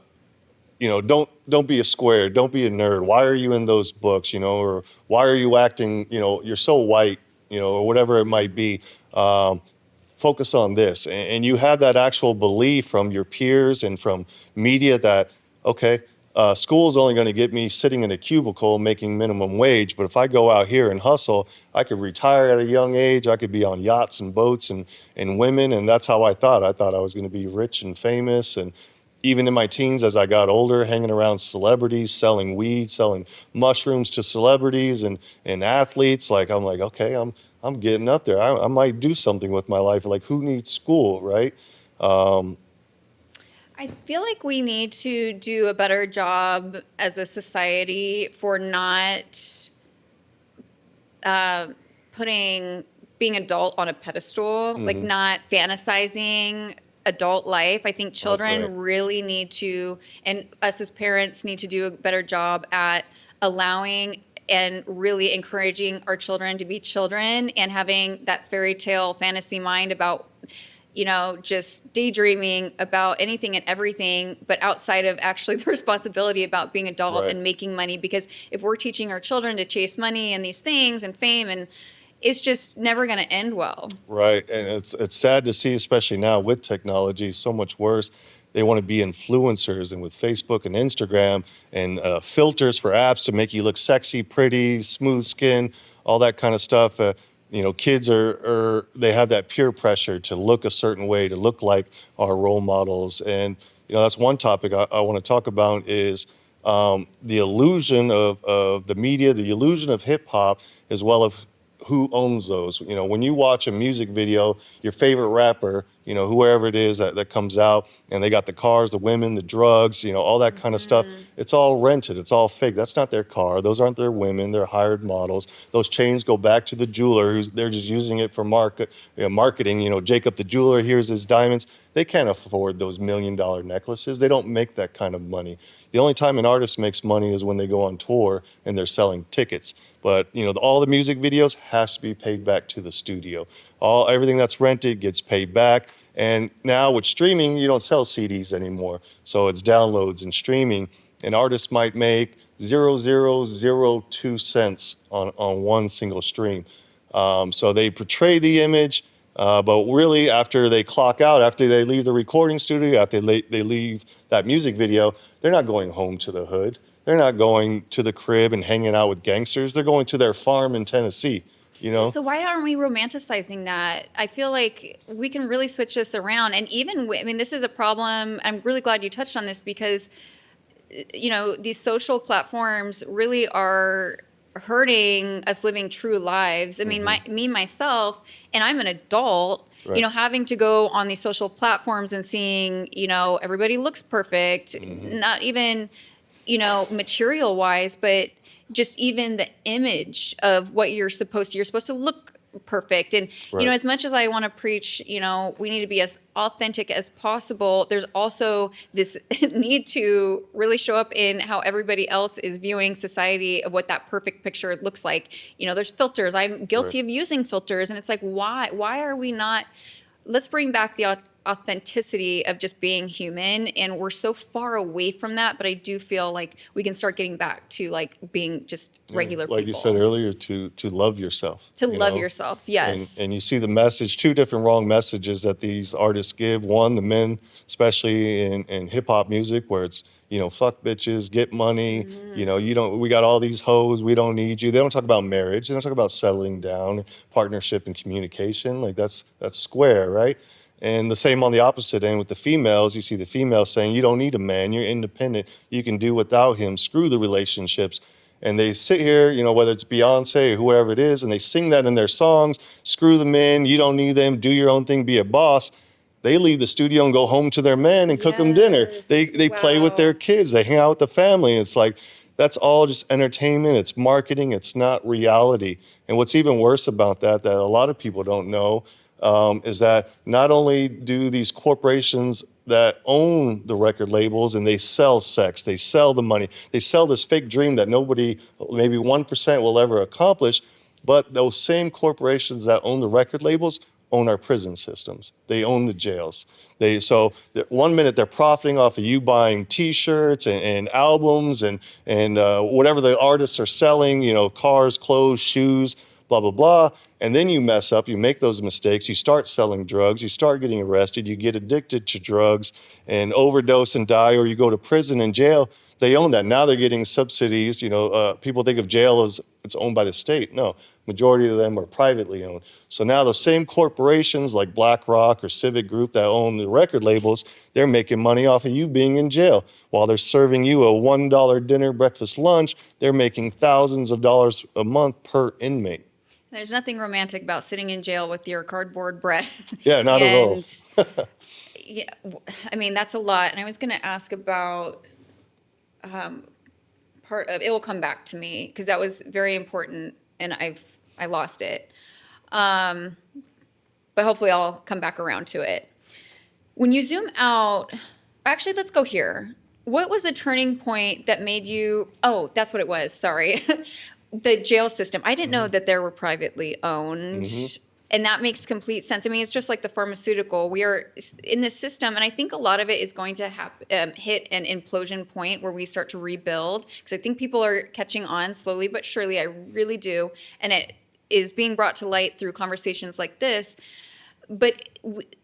don't be a square, don't be a nerd. Why are you in those books, or why are you acting, you're so white, or whatever it might be. focus on this. And you have that actual belief from your peers and from media that, okay, school is only going to get me sitting in a cubicle making minimum wage. But if I go out here and hustle, I could retire at a young age. I could be on yachts and boats and women. And that's how I thought. I thought I was going to be rich and famous. And even in my teens, as I got older, hanging around celebrities, selling weed, selling mushrooms to celebrities and athletes, like I'm like, okay, I'm getting up there. I might do something with my life. Like, who needs school, right? I feel like we need to do a better job as a society for not putting being adult on a pedestal, like not fantasizing adult life. I think children right. really need to, and us as parents need to do a better job at allowing and really encouraging our children to be children and having that fairy tale fantasy mind about just daydreaming about anything and everything, but outside of actually the responsibility about being adult Right. and making money. Because if we're teaching our children to chase money and these things and fame, and it's just never going to end well. Right, and it's sad to see, especially now with technology, so much worse. They want to be influencers, and with Facebook and Instagram and filters for apps to make you look sexy, pretty, smooth skin, all that kind of stuff. Kids they have that peer pressure to look a certain way, to look like our role models, and that's one topic I want to talk about is the illusion of the media, the illusion of hip hop, as well as who owns those. When you watch a music video, your favorite rapper, whoever it is that comes out, and they got the cars, the women, the drugs, all that kind of stuff. It's all rented. It's all fake. That's not their car. Those aren't their women. They're hired models. Those chains go back to the jeweler they're just using it for marketing. Jacob the jeweler, here's his diamonds. They can't afford those $1 million necklaces. They don't make that kind of money. The only time an artist makes money is when they go on tour and they're selling tickets. But all the music videos has to be paid back to the studio. Everything that's rented gets paid back. And now with streaming, you don't sell CDs anymore. So it's downloads and streaming. An artist might make 0.0002 cents on one single stream. So they portray the image, but really after they clock out, after they leave the recording studio, after they leave that music video, they're not going home to the hood. They're not going to the crib and hanging out with gangsters. They're going to their farm in Tennessee. So why aren't we romanticizing that? I feel like we can really switch this around. And even, this is a problem. I'm really glad you touched on this because, these social platforms really are hurting us living true lives. Myself, and I'm an adult, Right. Having to go on these social platforms and seeing, everybody looks perfect, not even, material wise, but just even the image of what you're supposed to look perfect. And, Right. As much as I want to preach, we need to be as authentic as possible. There's also this need to really show up in how everybody else is viewing society of what that perfect picture looks like. There's filters. I'm guilty Right. of using filters. And it's like, why are we not, let's bring back the authenticity of just being human, and we're so far away from that. But I do feel like we can start getting back to like being just regular like people. you said earlier, to love yourself. To love yourself, yes. And you see the message, two different wrong messages that these artists give. One, the men, especially in hip hop music, where it's, fuck bitches, get money, we got all these hoes, we don't need you. They don't talk about marriage. They don't talk about settling down, partnership and communication. Like that's square, right? And the same on the opposite end with the females. You see the females saying, you don't need a man, you're independent, you can do without him, screw the relationships. And they sit here, whether it's Beyonce or whoever it is, and they sing that in their songs, screw the men, you don't need them, do your own thing, be a boss. They leave the studio and go home to their men and cook them dinner. They play with their kids, they hang out with the family. It's like, that's all just entertainment, it's marketing, it's not reality. And what's even worse about that a lot of people don't know, is that not only do these corporations that own the record labels and they sell sex, they sell the money, they sell this fake dream that nobody, maybe 1% will ever accomplish, but those same corporations that own the record labels own our prison systems. They own the jails. So 1 minute they're profiting off of you buying T-shirts and albums and whatever the artists are selling, cars, clothes, shoes. blah, blah, blah. And then you mess up, you make those mistakes, you start selling drugs, you start getting arrested, you get addicted to drugs and overdose and die, or you go to prison and jail. They own that. Now they're getting subsidies. People think of jail as it's owned by the state. No, majority of them are privately owned. So now those same corporations like BlackRock or Civic Group that own the record labels, they're making money off of you being in jail. While they're serving you a $1 dinner, breakfast, lunch, they're making thousands of dollars a month per inmate. There's nothing romantic about sitting in jail with your cardboard bread. Yeah, not at all. Yeah, I mean, that's a lot. And I was going to ask about part of it will come back to me because that was very important and I lost it. But hopefully I'll come back around to it. When you zoom out, actually, let's go here. What was the turning point that made you, oh, that's what it was, sorry. The jail system. I didn't know that they were privately owned. And that makes complete sense. I mean, it's just like the pharmaceutical. We are in this system, and I think a lot of it is going to hit an implosion point where we start to rebuild. Because I think people are catching on slowly but surely. I really do. And it is being brought to light through conversations like this. But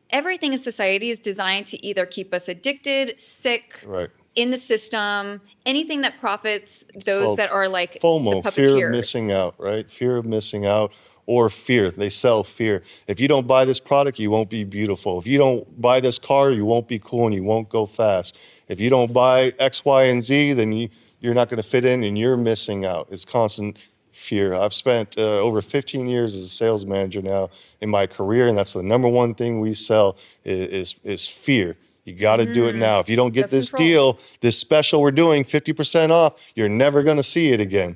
everything in society is designed to either keep us addicted, sick, Right. in the system, anything that profits those that are like FOMO, the puppeteers. fear of missing out, right? Fear of missing out, or fear. They sell fear. If you don't buy this product, you won't be beautiful. If you don't buy this car, you won't be cool and you won't go fast. If you don't buy X, Y, and Z, then you're not going to fit in and you're missing out. It's constant fear. I've spent over 15 years as a sales manager now in my career, and that's the number one thing we sell is fear. You got to do it now. If you don't get this deal, this special we're doing, 50% off, you're never going to see it again.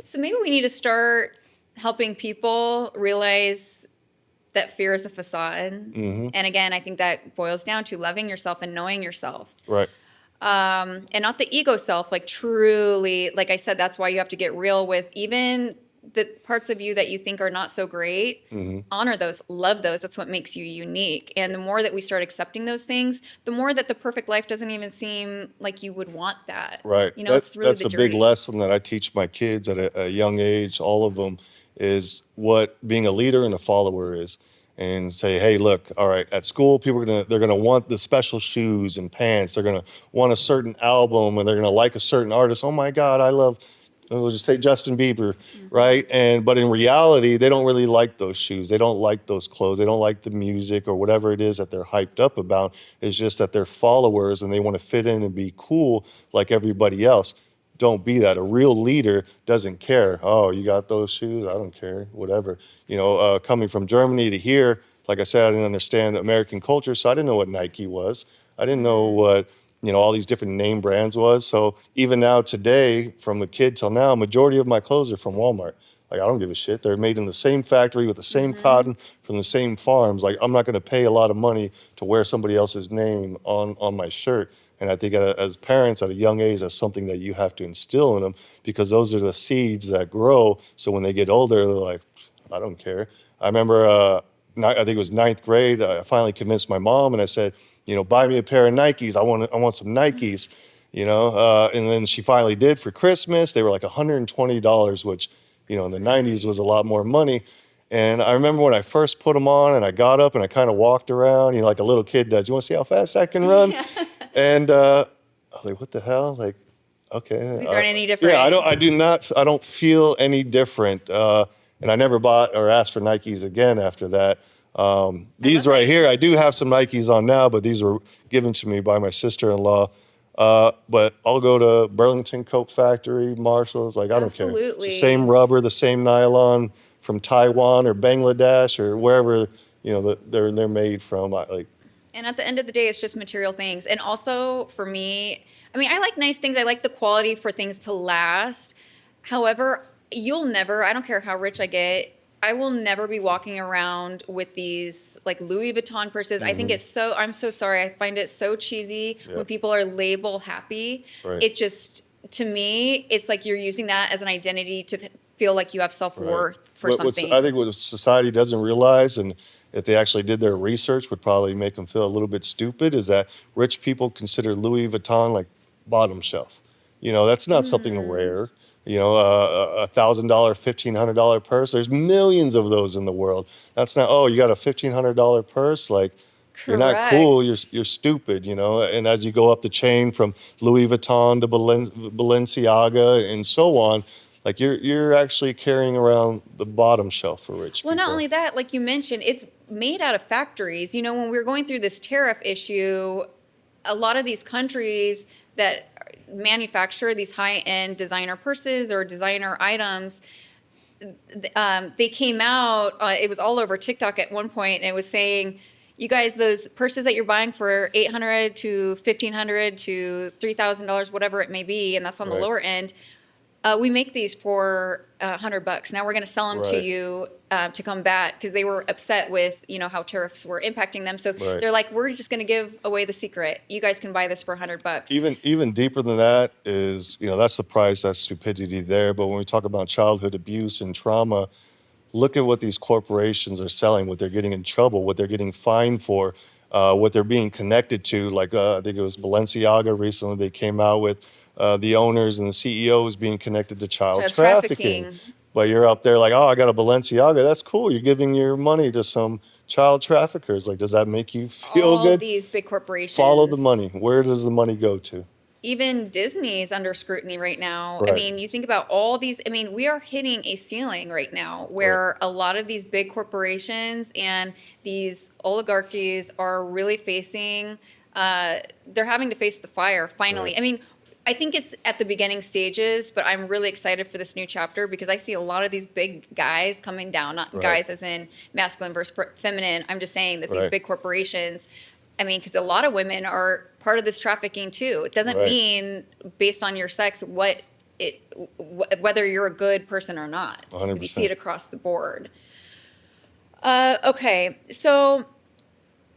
So maybe we need to start helping people realize that fear is a facade. And again, I think that boils down to loving yourself and knowing yourself. Right. And not the ego self, like truly, like I said, that's why you have to get real with even the parts of you that you think are not so great. Honor those, love those. That's what makes you unique. And the more that we start accepting those things, the more that the perfect life doesn't even seem like you would want that. Right. You know, it's really that's the a journey. big lesson that I teach my kids at a young age, all of them, is what being a leader and a follower is. And say, hey, look, all right, at school, they're gonna want the special shoes and pants. They're gonna want a certain album, and they're gonna like a certain artist. Oh my God, we'll just say Justin Bieber, right? But in reality, they don't really like those shoes. They don't like those clothes. They don't like the music or whatever it is that they're hyped up about. It's just that they're followers and they want to fit in and be cool like everybody else. Don't be that. A real leader doesn't care. Oh, you got those shoes? I don't care. Whatever. Coming from Germany to here, like I said, I didn't understand American culture, so I didn't know what Nike was. I didn't know what all these different name brands was. So even now today, from a kid till now, majority of my clothes are from Walmart. Like, I don't give a shit. They're made in the same factory with the same cotton from the same farms. Like, I'm not going to pay a lot of money to wear somebody else's name on my shirt. And I think as parents at a young age, that's something that you have to instill in them, because those are the seeds that grow. So when they get older, they're like, I don't care. I remember, I think it was ninth grade, I finally convinced my mom and I said, buy me a pair of Nikes. I want some Nikes, and then she finally did for Christmas. They were like $120, which, in the 90s was a lot more money. And I remember when I first put them on and I got up and I kind of walked around, like a little kid does. You want to see how fast I can run? Yeah. And I was like, what the hell? Like, okay. These aren't any different. Yeah, I don't feel any different. And I never bought or asked for Nikes again after that. These right here, I do have some Nikes on now, but these were given to me by my sister-in-law. But I'll go to Burlington Coat Factory, Marshalls. Like, I don't care. It's the same rubber, the same nylon from Taiwan or Bangladesh or wherever they're made from. And at the end of the day, it's just material things. And also for me, I mean, I like nice things. I like the quality for things to last. However, I don't care how rich I get, I will never be walking around with these like Louis Vuitton purses. I think I'm so sorry. I find it so cheesy when people are label happy. Right. It just, to me, it's like you're using that as an identity to feel like you have self-worth for something. I think what society doesn't realize, and if they actually did their research, would probably make them feel a little bit stupid, is that rich people consider Louis Vuitton like bottom shelf. That's not something rare. $1,000, $1,500 purse. There's millions of those in the world. That's not, oh, you got a $1,500 purse. Like, you're not cool. You're Correct. stupid. And as you go up the chain from Louis Vuitton to Balenciaga and so on, like you're actually carrying around the bottom shelf for rich Well, people. not only that, like you mentioned, it's made out of factories. When we were going through this tariff issue, a lot of these countries that manufacture these high-end designer purses or designer items, they came out, it was all over TikTok at one point, and it was saying, you guys, those purses that you're buying for $800 to $1,500 to $3,000, whatever it may be, and that's on the Right. lower end, we make these for $100. Now we're going to sell them to Right. you to combat, because they were upset with how tariffs were impacting them. So Right. they're like, we're just going to give away the secret. You guys can buy this for $100. Even deeper than that is, that's the price, that's stupidity there. But when we talk about childhood abuse and trauma, look at what these corporations are selling, what they're getting in trouble, what they're getting fined for, what they're being connected to. Like I think it was Balenciaga recently, they came out with the owners and the CEOs being connected to child Child trafficking. trafficking. But you're up there like, oh, I got a Balenciaga. That's cool. You're giving your money to some child traffickers. Like, does that make you feel All good? these big corporations. Follow the money. Where does the money go to? Even Disney is under scrutiny right now. I Right. mean, you think about all these, we are hitting a ceiling right now where a lot of these big corporations and these oligarchies are really facing, they're having to face the fire finally. Right. I think it's at the beginning stages, but I'm really excited for this new chapter because I see a lot of these big guys coming down, not Right. guys as in masculine versus feminine. I'm just saying that these Right. big corporations, because a lot of women are part of this trafficking too. It doesn't Right. mean based on your sex whether you're a good person or not. 100%. You see it across the board. Okay, so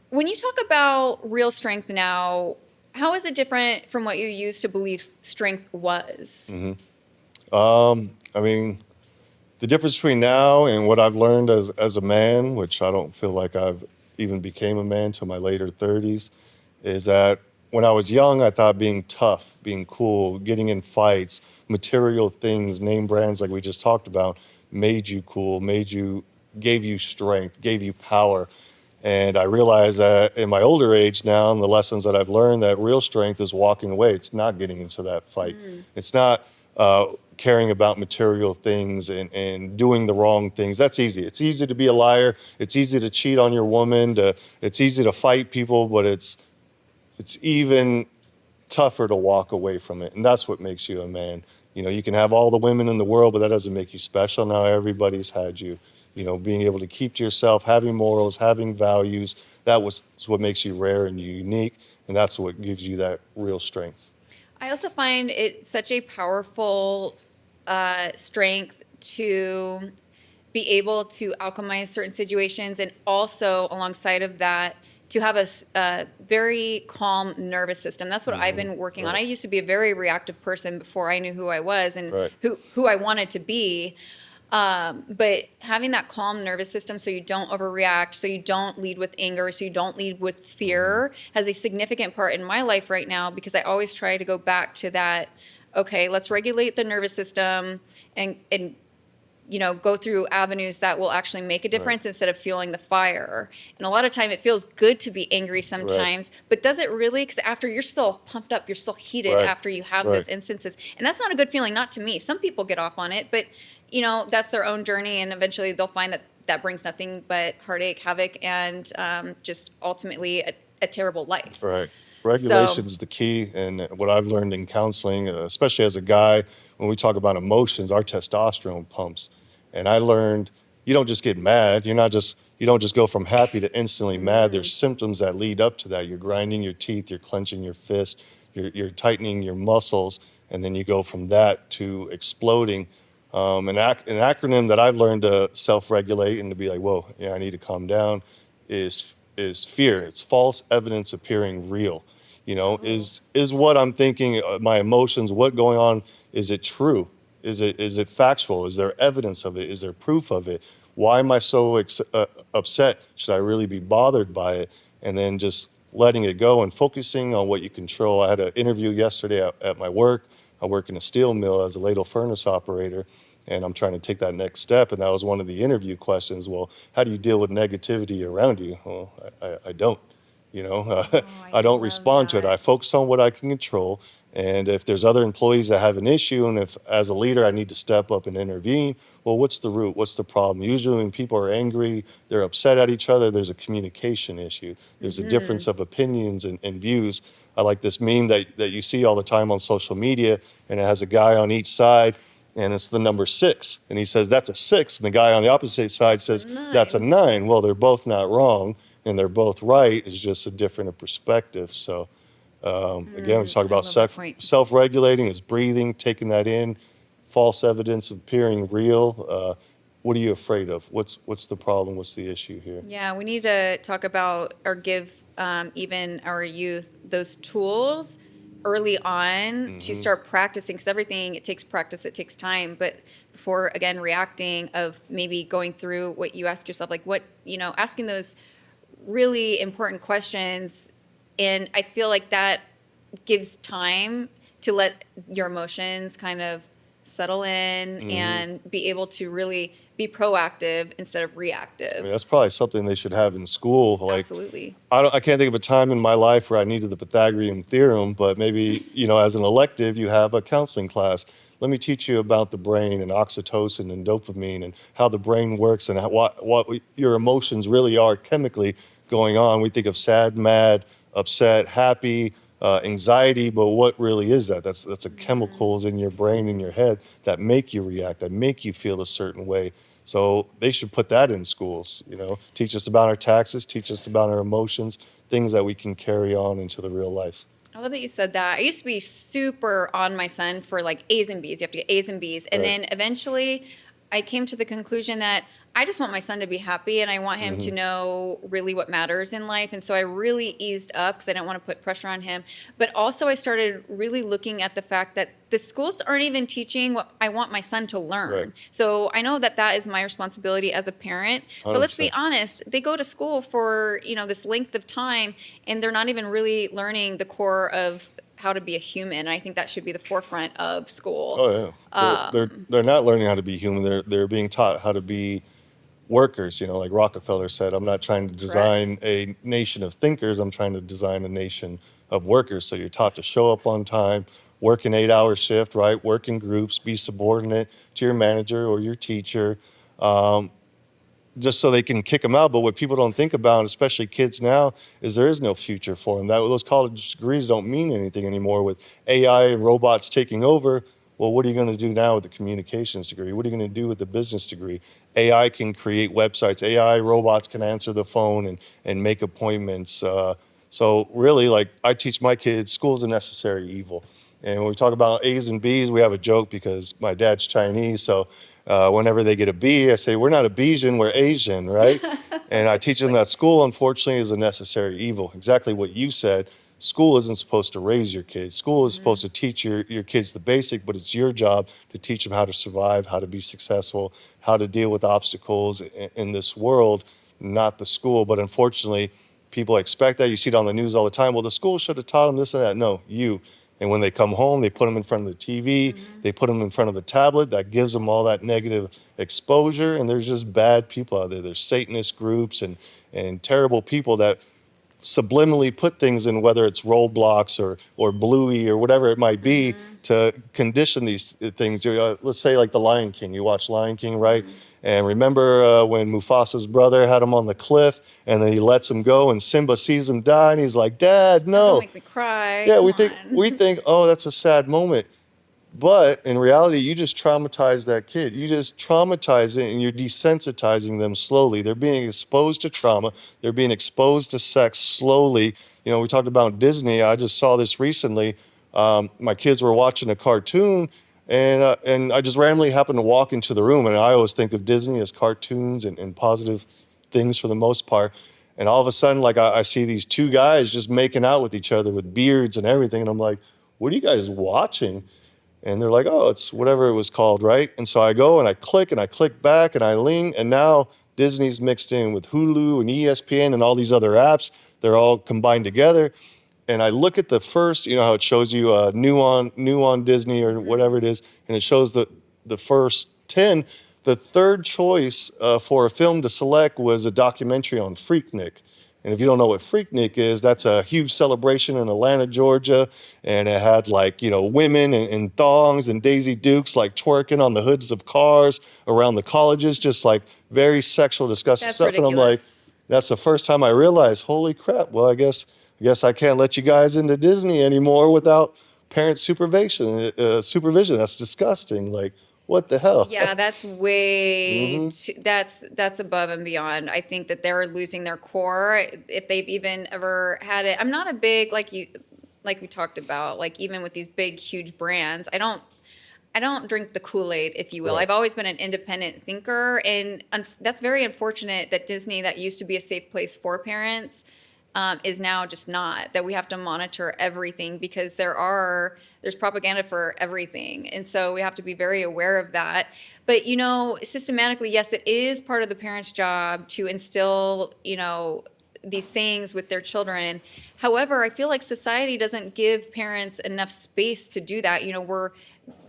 when you talk about real strength now, how is it different from what you used to believe strength was? I mean, the difference between now and what I've learned as a man, which I don't feel like I've even became a man till my later 30s, is that when I was young, I thought being tough, being cool, getting in fights, material things, name brands like we just talked about, made you cool, gave you strength, gave you power. And I realize that in my older age now, and the lessons that I've learned, that real strength is walking away. It's not getting into that fight. It's not caring about material things and doing the wrong things. That's easy. It's easy to be a liar. It's easy to cheat on your woman. It's easy to fight people, but it's even tougher to walk away from it. And that's what makes you a man. You can have all the women in the world, but that doesn't make you special. Now everybody's had you. Being able to keep to yourself, having morals, having values, is what makes you rare and unique. And that's what gives you that real strength. I also find it such a powerful strength to be able to alchemize certain situations, and also alongside of that to have a very calm nervous system. That's what I've been working on. Right. I used to be a very reactive person before I knew who I was and Right. who I wanted to be. But having that calm nervous system so you don't overreact, so you don't lead with anger, so you don't lead with fear has a significant part in my life right now, because I always try to go back to that, okay, let's regulate the nervous system and go through avenues that will actually make a difference instead of fueling the fire. And a lot of time it feels good to be angry sometimes, but does it really? Because after you're still pumped up, you're still heated Right. after you have Right. those instances. And that's not a good feeling, not to me. Some people get off on it, but that's their own journey, and eventually they'll find that brings nothing but heartache, havoc, and just ultimately a terrible life. Right. Regulation is the key. And what I've learned in counseling, especially as a guy, when we talk about emotions, our testosterone pumps. And I learned you don't just get mad. You don't just go from happy to instantly mad. There's symptoms that lead up to that. You're grinding your teeth, you're clenching your fist, you're tightening your muscles, and then you go from that to exploding. An acronym that I've learned to self-regulate and to be like, whoa, yeah, I need to calm down, is fear. It's false evidence appearing real. Is what I'm thinking, my emotions, what going on, is it true? Is it factual? Is there evidence of it? Is there proof of it? Why am I so upset? Should I really be bothered by it? And then just letting it go and focusing on what you control. I had an interview yesterday at my work. I work in a steel mill as a ladle furnace operator, and I'm trying to take that next step. And that was one of the interview questions. Well, how do you deal with negativity around you? Well, I don't. I don't respond to it. I focus on what I can control. And if there's other employees that have an issue, and if as a leader I need to step up and intervene, well, what's the root? What's the problem? Usually when people are angry, they're upset at each other, there's a communication issue. There's a difference of opinions and views. I like this meme that you see all the time on social media, and it has a guy on each side, and it's the number 6. And he says, that's a 6. And the guy on the opposite side says, that's a 9. Well, they're both not wrong, and they're both right. It's just a different perspective. So again, we talk about self-regulating is breathing, taking that in, false evidence appearing real. What are you afraid of? What's the problem? What's the issue here? Yeah, we need to talk about or give even our youth those tools early on to start practicing, because everything, it takes practice, it takes time. But before, again, reacting, of maybe going through what you ask yourself, like asking those really important questions. And I feel like that gives time to let your emotions kind of settle in and be able to really be proactive instead of reactive. I mean, that's probably something they should have in school. Like, Absolutely. I can't think of a time in my life where I needed the Pythagorean theorem, but maybe, as an elective, you have a counseling class. Let me teach you about the brain and oxytocin and dopamine and how the brain works and what your emotions really are chemically going on. We think of sad, mad, upset, happy, anxiety, but what really is that? That's the chemicals in your brain, in your head, that make you react, that make you feel a certain way. So they should put that in schools, teach us about our taxes, teach us about our emotions, things that we can carry on into the real life. I love that you said that. I used to be super on my son for like A's and B's. You have to get A's and B's. And then eventually I came to the conclusion that I just want my son to be happy, and I want him to know really what matters in life. And so I really eased up because I didn't want to put pressure on him. But also I started really looking at the fact that the schools aren't even teaching what I want my son to learn. Right. So I know that is my responsibility as a parent. 100%. But let's be honest, they go to school for, this length of time, and they're not even really learning the core of how to be a human. And I think that should be the forefront of school. Oh yeah, they're not learning how to be human. They're being taught how to be workers. Like Rockefeller said, I'm not trying to design a nation of thinkers. I'm trying to design a nation of workers. So you're taught to show up on time, work an 8-hour shift, right? Work in groups, be subordinate to your manager or your teacher. Just so they can kick them out. But what people don't think about, especially kids now, is there is no future for them. Those college degrees don't mean anything anymore. With AI and robots taking over, well, what are you going to do now with the communications degree? What are you going to do with the business degree? AI can create websites. AI robots can answer the phone and make appointments. So really, like, I teach my kids, school's a necessary evil. And when we talk about A's and B's, we have a joke because my dad's Chinese. So whenever they get a B, I say, we're not a Bayesian, we're Asian, right? And I teach them that school, unfortunately, is a necessary evil. Exactly what you said. School isn't supposed to raise your kids. School is supposed to teach your kids the basic, but it's your job to teach them how to survive, how to be successful, how to deal with obstacles in this world, not the school. But unfortunately, people expect that. You see it on the news all the time. Well, the school should have taught them this and that. No, you. And when they come home, they put them in front of the TV, they put them in front of the tablet. That gives them all that negative exposure. And there's just bad people out there. There's Satanist groups and terrible people that subliminally put things in, whether it's Roblox or Bluey or whatever it might be, to condition these things. Let's say like the Lion King. You watch Lion King, right? And remember when Mufasa's brother had him on the cliff, and then he lets him go, and Simba sees him die, and he's like, "Dad, no!" Don't make me cry. Yeah, Come we think, oh, that's a sad moment. But in reality, you just traumatize that kid. You just traumatize it, and you're desensitizing them slowly. They're being exposed to trauma. They're being exposed to sex slowly. We talked about Disney. I just saw this recently. My kids were watching a cartoon, and I just randomly happened to walk into the room. And I always think of Disney as cartoons and positive things for the most part. And all of a sudden, like I see these two guys just making out with each other with beards and everything. And I'm like, what are you guys watching? And they're like, oh, it's whatever it was called, right? And so I go and I click back and I ling, and now Disney's mixed in with Hulu and ESPN and all these other apps. They're all combined together. and I look at the first, how it shows you new on Disney or whatever it is, and it shows the first 10. The third choice for a film to select was a documentary on Freaknik. And if you don't know what Freaknik is, that's a huge celebration in Atlanta, Georgia. And it had women in thongs and Daisy Dukes like twerking on the hoods of cars around the colleges, just like very sexual, disgusting That's stuff. And I'm like, ridiculous. that's the first time I realized, holy crap, well, I guess I can't let you guys into Disney anymore without parent supervision. Supervision. That's disgusting. Like, what the hell? Yeah, that's way Hmm. that's above and beyond. I think that they're losing their core if they've even ever had it. I'm not a big like we talked about, like even with these big huge brands. I don't drink the Kool-Aid, if you will. Right. I've always been an independent thinker, and that's very unfortunate that Disney, that used to be a safe place for parents, is now just not. That we have to monitor everything because there's propaganda for everything, and so we have to be very aware of that. But systematically, yes, it is part of the parent's job to instill these things with their children. However, I feel like society doesn't give parents enough space to do that.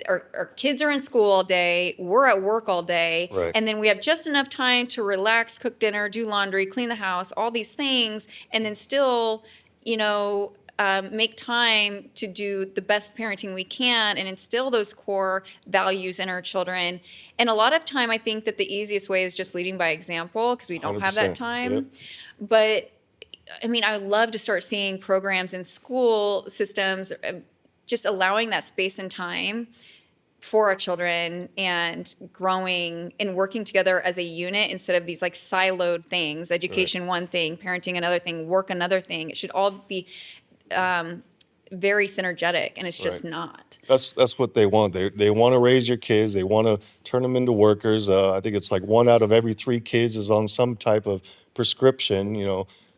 Our kids are in school all day, we're at work all day, Right. and then we have just enough time to relax, cook dinner, do laundry, clean the house, all these things, and then still, make time to do the best parenting we can and instill those core values in our children. And a lot of time, I think that the easiest way is just leading by example because we don't have that 100%. Yep. time. But I mean, I would love to start seeing programs in school systems just allowing that space and time for our children and growing and working together as a unit instead of these like siloed things, education one thing, parenting another thing, work another thing. It should all be very synergetic, and it's just Right. not. That's what they want. They want to raise your kids. They want to turn them into workers. I think it's like 1 out of every 3 kids is on some type of prescription.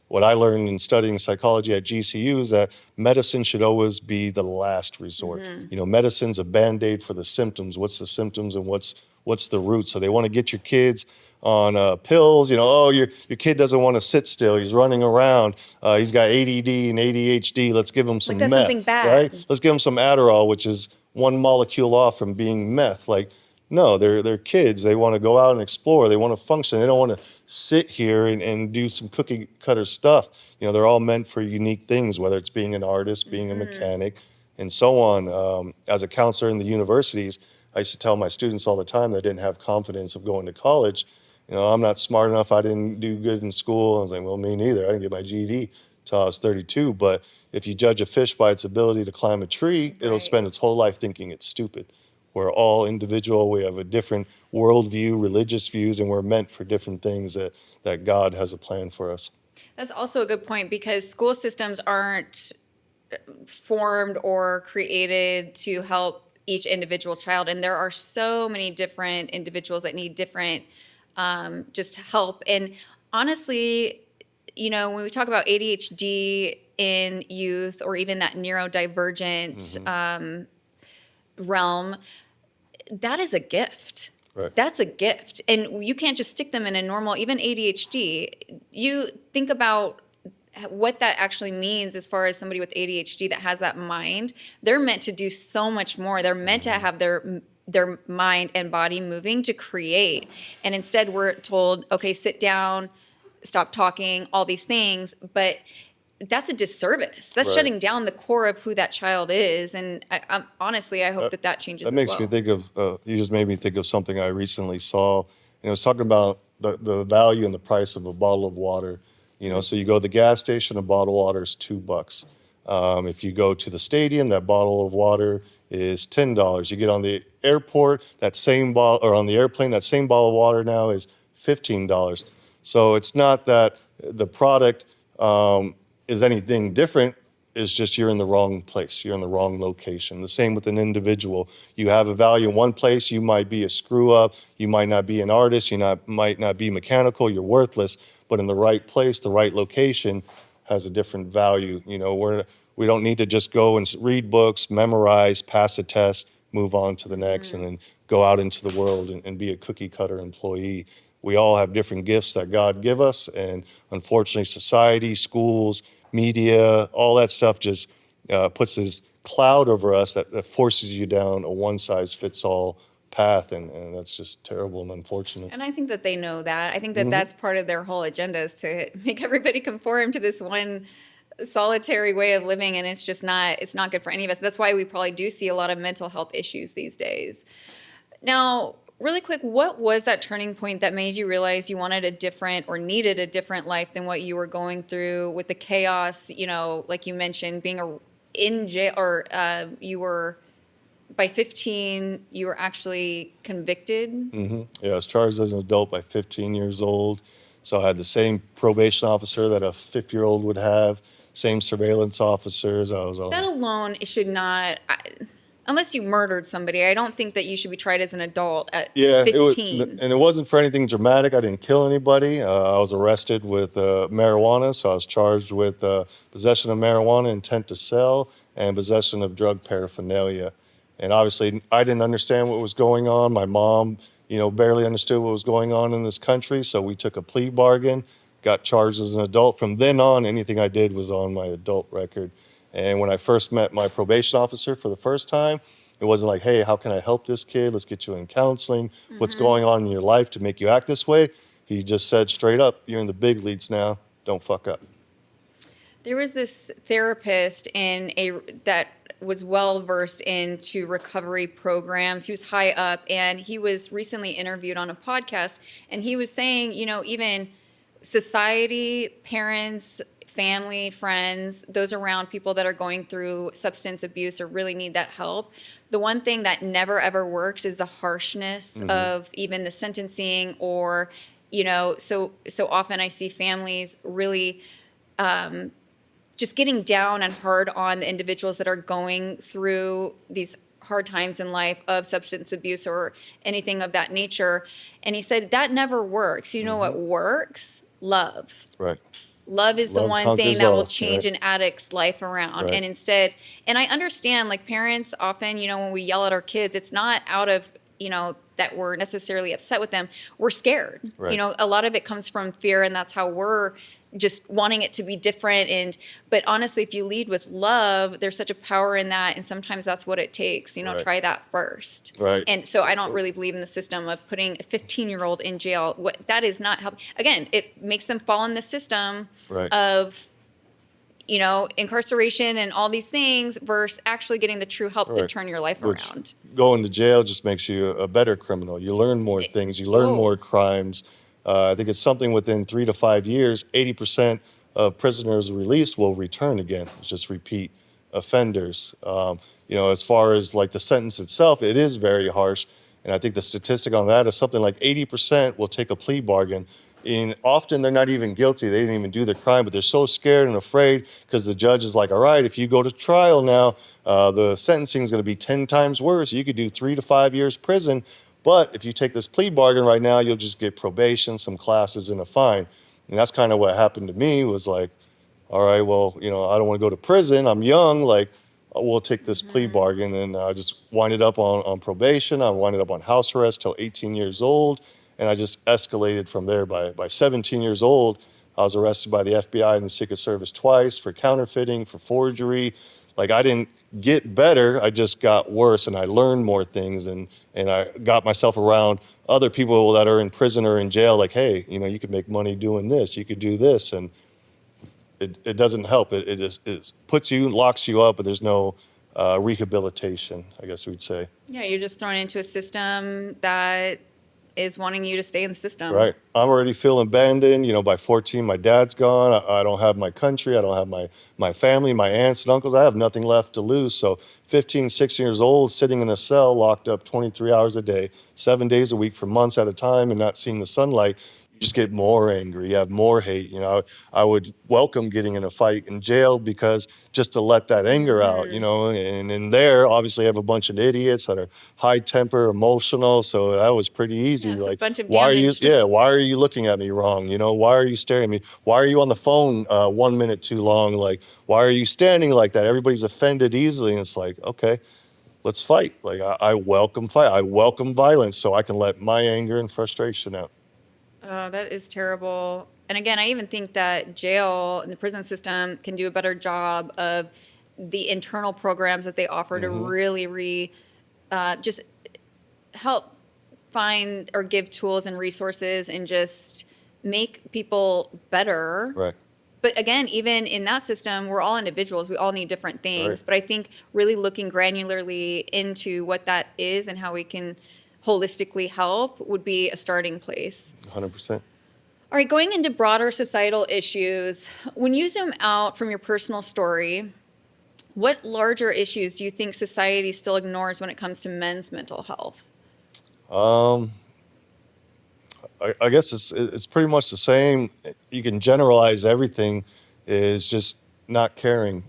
What I learned in studying psychology at GCU is that medicine should always be the last resort. Medicine's a band-aid for the symptoms. What's the symptoms and what's the root? So they want to get your kids on pills. Oh, your kid doesn't want to sit still. He's running around. He's got ADD and ADHD. Let's give him some Like that's something meth, right? bad. Let's give him some Adderall, which is one molecule off from being meth. Like, no, they're kids. They want to go out and explore. They want to function. They don't want to sit here and do some cookie cutter stuff. They're all meant for unique things, whether it's being an artist, being a mechanic, and so on. As a counselor in the universities, I used to tell my students all the time they didn't have confidence of going to college. I'm not smart enough. I didn't do good in school. I was like, well, me neither. I didn't get my GED till I was 32. But if you judge a fish by its ability to climb a tree, it'll Right. spend its whole life thinking it's stupid. We're all individual. We have a different worldview, religious views, and we're meant for different things that God has a plan for us. That's also a good point because school systems aren't formed or created to help each individual child, and there are so many different individuals that need different just help. And honestly, when we talk about ADHD in youth or even that neurodivergent realm, that is a gift. Right. That's a gift. And you can't just stick them in a normal, even ADHD. You think about what that actually means as far as somebody with ADHD that has that mind. They're meant to do so much more. They're meant to have their mind and body moving to create. And instead we're told, okay, sit down, stop talking, all these things. But that's a disservice. That's Right. shutting down the core of who that child is. And honestly, I hope that changes That as makes well. me think of, you just made me think of something I recently saw. It was talking about the value and the price of a bottle of water. So you go to the gas station, a bottle of water is $2. If you go to the stadium, that bottle of water is $10. You get on the airport, that same bottle, or on the airplane, that same bottle of water now is $15. So it's not that the product is anything different. It's just you're in the wrong place. You're in the wrong location. The same with an individual. You have a value in one place. You might be a screw up. You might not be an artist. Might not be mechanical. You're worthless. But in the right place, the right location has a different value. We don't need to just go and read books, memorize, pass a test, move on to the next, and then go out into the world and be a cookie cutter employee. We all have different gifts that God give us, and unfortunately, society, schools, media, all that stuff just puts this cloud over us that forces you down a one-size-fits-all path, and that's just terrible and unfortunate. And I think that they know that. I think that that's part of their whole agenda is to make everybody conform to this one solitary way of living, and it's not good for any of us. That's why we probably do see a lot of mental health issues these days. Now, really quick, what was that turning point that made you realize you wanted a different or needed a different life than what you were going through with the chaos, like you mentioned, in jail, or you were by 15, you were actually convicted? Yeah, I was charged as an adult by 15 years old. So I had the same probation officer that a 50-year-old would have, same surveillance officers. I was That on. alone, it should not, unless you murdered somebody, I don't think that you should be tried as an adult at Yeah, it was, 15. and it wasn't for anything dramatic. I didn't kill anybody. I was arrested with marijuana, so I was charged with possession of marijuana, intent to sell, and possession of drug paraphernalia. And obviously, I didn't understand what was going on. My mom, barely understood what was going on in this country. So we took a plea bargain, got charged as an adult. From then on, anything I did was on my adult record. And when I first met my probation officer for the first time, it wasn't like, hey, how can I help this kid? Let's get you in counseling. What's going on in your life to make you act this way? He just said straight up, you're in the big leagues now. Don't fuck up. There was this therapist that was well versed into recovery programs. He was high up, and he was recently interviewed on a podcast, and he was saying, even society, parents, family, friends, those around people that are going through substance abuse or really need that help, the one thing that never ever works is the harshness of even the sentencing, or so often I see families really just getting down and hard on the individuals that are going through these hard times in life of substance abuse or anything of that nature. And he said that never works. You know what works? Love. Right. Love is the Love one thing conquers that will all, change right. an addict's life around. Right. And instead, and I understand, like, parents often, when we yell at our kids, it's not out of, that we're necessarily upset with them. We're scared. Right. A lot of it comes from fear, and that's how we're just wanting it to be different. But honestly, if you lead with love, there's such a power in that, and sometimes that's what it takes. Right. Try that first. Right. And so I don't really believe in the system of putting a 15-year-old in jail. That is not help. Again, it makes them fall in the system Right. of incarceration and all these things versus actually getting the true help to Right. turn your life Which around. going to jail just makes you a better criminal. You learn more things. You learn more crimes. I think it's something within 3 to 5 years, 80% of prisoners released will return again. It's just repeat offenders. As far as like the sentence itself, it is very harsh. And I think the statistic on that is something like 80% will take a plea bargain. And often they're not even guilty. They didn't even do the crime, but they're so scared and afraid because the judge is like, all right, if you go to trial now, the sentencing is going to be 10 times worse. You could do 3 to 5 years prison. But if you take this plea bargain right now, you'll just get probation, some classes, and a fine. And that's kind of what happened to me was like, all right, well, I don't want to go to prison. I'm young. Like, we'll take this plea bargain. And I just winded up on probation. I winded up on house arrest till 18 years old. And I just escalated from there. By 17 years old, I was arrested by the FBI and the Secret Service twice for counterfeiting, for forgery. Like, I didn't get better. I just got worse, and I learned more things. And I got myself around other people that are in prison or in jail. Like, hey, you could make money doing this. You could do this. And it doesn't help. It just puts you, locks you up, but there's no rehabilitation, I guess we'd say. Yeah, you're just thrown into a system that is wanting you to stay in the system. Right. I'm already feeling abandoned. By 14, my dad's gone. I don't have my country. I don't have my family, my aunts and uncles. I have nothing left to lose. So 15, 16 years old, sitting in a cell, locked up 23 hours a day, 7 days a week for months at a time and not seeing the sunlight, you just get more angry. You have more hate. I would welcome getting in a fight in jail because just to let that anger out, and in there, obviously, I have a bunch of idiots that are high temper, emotional. So that was pretty easy. Yeah, it's a like, bunch of why damaged- why are you looking at me wrong? Why are you staring at me? Why are you on the phone 1 minute too long? Like, why are you standing like that? Everybody's offended easily. And it's like, okay, let's fight. Like, I welcome fight. I welcome violence so I can let my anger and frustration out. Oh, that is terrible. And again, I even think that jail and the prison system can do a better job of the internal programs that they offer to really just help find or give tools and resources and just make people better. Right. But again, even in that system, we're all individuals. We all need different things. Right. But I think really looking granularly into what that is and how we can holistically help would be a starting place. 100%. All right, going into broader societal issues, when you zoom out from your personal story, what larger issues do you think society still ignores when it comes to men's mental health? I guess it's pretty much the same. You can generalize everything is just not caring.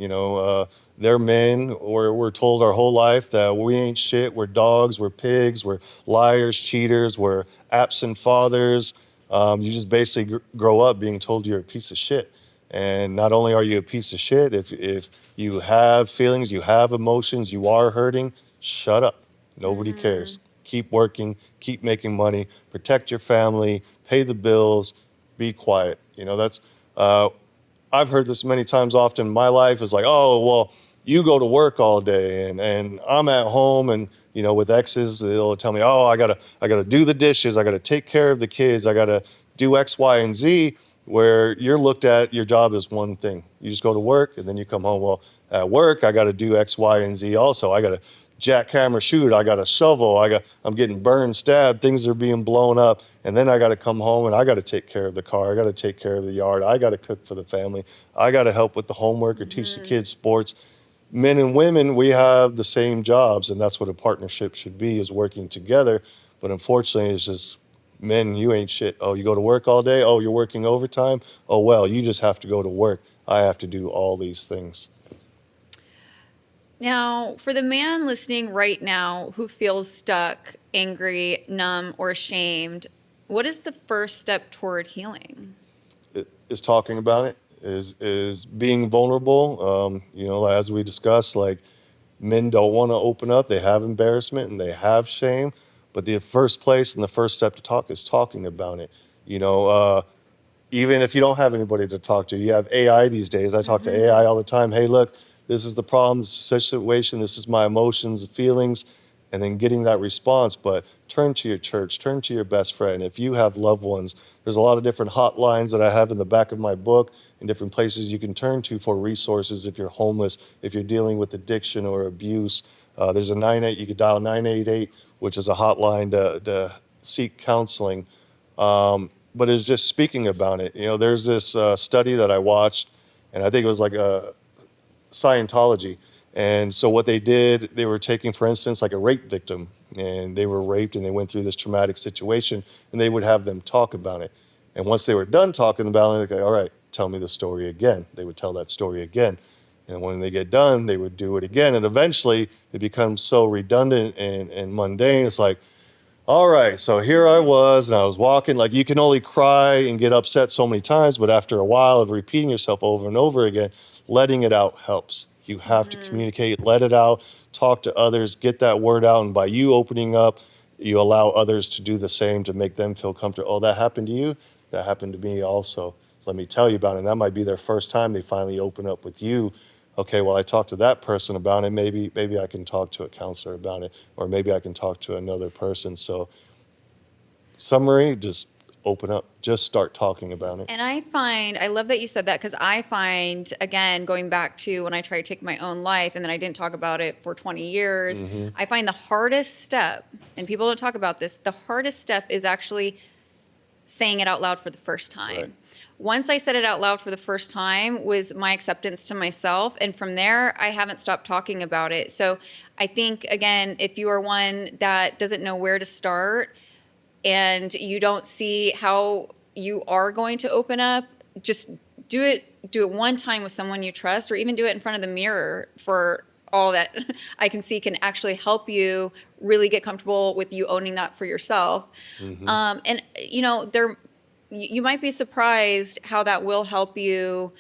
They're men, or we're told our whole life that we ain't shit. We're dogs. We're pigs. We're liars, cheaters. We're absent fathers. You just basically grow up being told you're a piece of shit. And not only are you a piece of shit, if you have feelings, you have emotions, you are hurting, shut up. Nobody cares. Keep working, keep making money, protect your family, pay the bills, be quiet. That's I've heard this many times often in my life is like, oh, well, you go to work all day and I'm at home and, with exes, they'll tell me, oh, I gotta do the dishes. I gotta take care of the kids. I gotta do X, Y, and Z, where you're looked at your job as one thing. You just go to work and then you come home. Well, at work, I gotta do X, Y, and Z also. I gotta jackhammer shoot. I got a shovel. I'm getting burned, stabbed. Things are being blown up. And then I got to come home and I got to take care of the car. I got to take care of the yard. I got to cook for the family. I got to help with the homework or teach the kids sports. Men and women, we have the same jobs, and that's what a partnership should be, is working together. But unfortunately, it's just men, you ain't shit. Oh, you go to work all day? Oh, you're working overtime? Oh, well, you just have to go to work. I have to do all these things. Now, for the man listening right now who feels stuck, angry, numb, or ashamed, what is the first step toward healing? Is talking about it, is being vulnerable. As we discussed, like, men don't want to open up. They have embarrassment and they have shame. But the first place and the first step to talk is talking about it. Even if you don't have anybody to talk to, you have AI these days. I talk to AI all the time. Hey, look, this is the problem, this is the situation, this is my emotions, feelings, and then getting that response. But turn to your church, turn to your best friend. If you have loved ones, there's a lot of different hotlines that I have in the back of my book and different places you can turn to for resources if you're homeless, if you're dealing with addiction or abuse. There's a 98, you could dial 988, which is a hotline to seek counseling. But it's just speaking about it. There's this study that I watched, and I think it was like a Scientology. And so what they did, they were taking, for instance, like a rape victim, and they were raped and they went through this traumatic situation, and they would have them talk about it. And once they were done talking about it, they'd go, all right, tell me the story again. They would tell that story again. And when they get done, they would do it again. And eventually it becomes so redundant and mundane. It's like, all right, so here I was, and I was walking. Like, you can only cry and get upset so many times, but after a while of repeating yourself over and over again, letting it out helps. You have to communicate, let it out, talk to others, get that word out. And by you opening up, you allow others to do the same, to make them feel comfortable. Oh, that happened to you? That happened to me also. Let me tell you about it. And that might be their first time they finally open up with you. Okay, well, I talked to that person about it. Maybe I can talk to a counselor about it, or maybe I can talk to another person. So, summary, just open up, just start talking about it. And I love that you said that, because I find, again, going back to when I tried to take my own life and then I didn't talk about it for 20 years, I find the hardest step, and people don't talk about this, the hardest step is actually saying it out loud for the first time. Right. Once I said it out loud for the first time was my acceptance to myself. And from there, I haven't stopped talking about it. So I think, again, if you are one that doesn't know where to start and you don't see how you are going to open up, just do it one time with someone you trust, or even do it in front of the mirror. For all that I can see can actually help you really get comfortable with you owning that for yourself. And you might be surprised how that will help you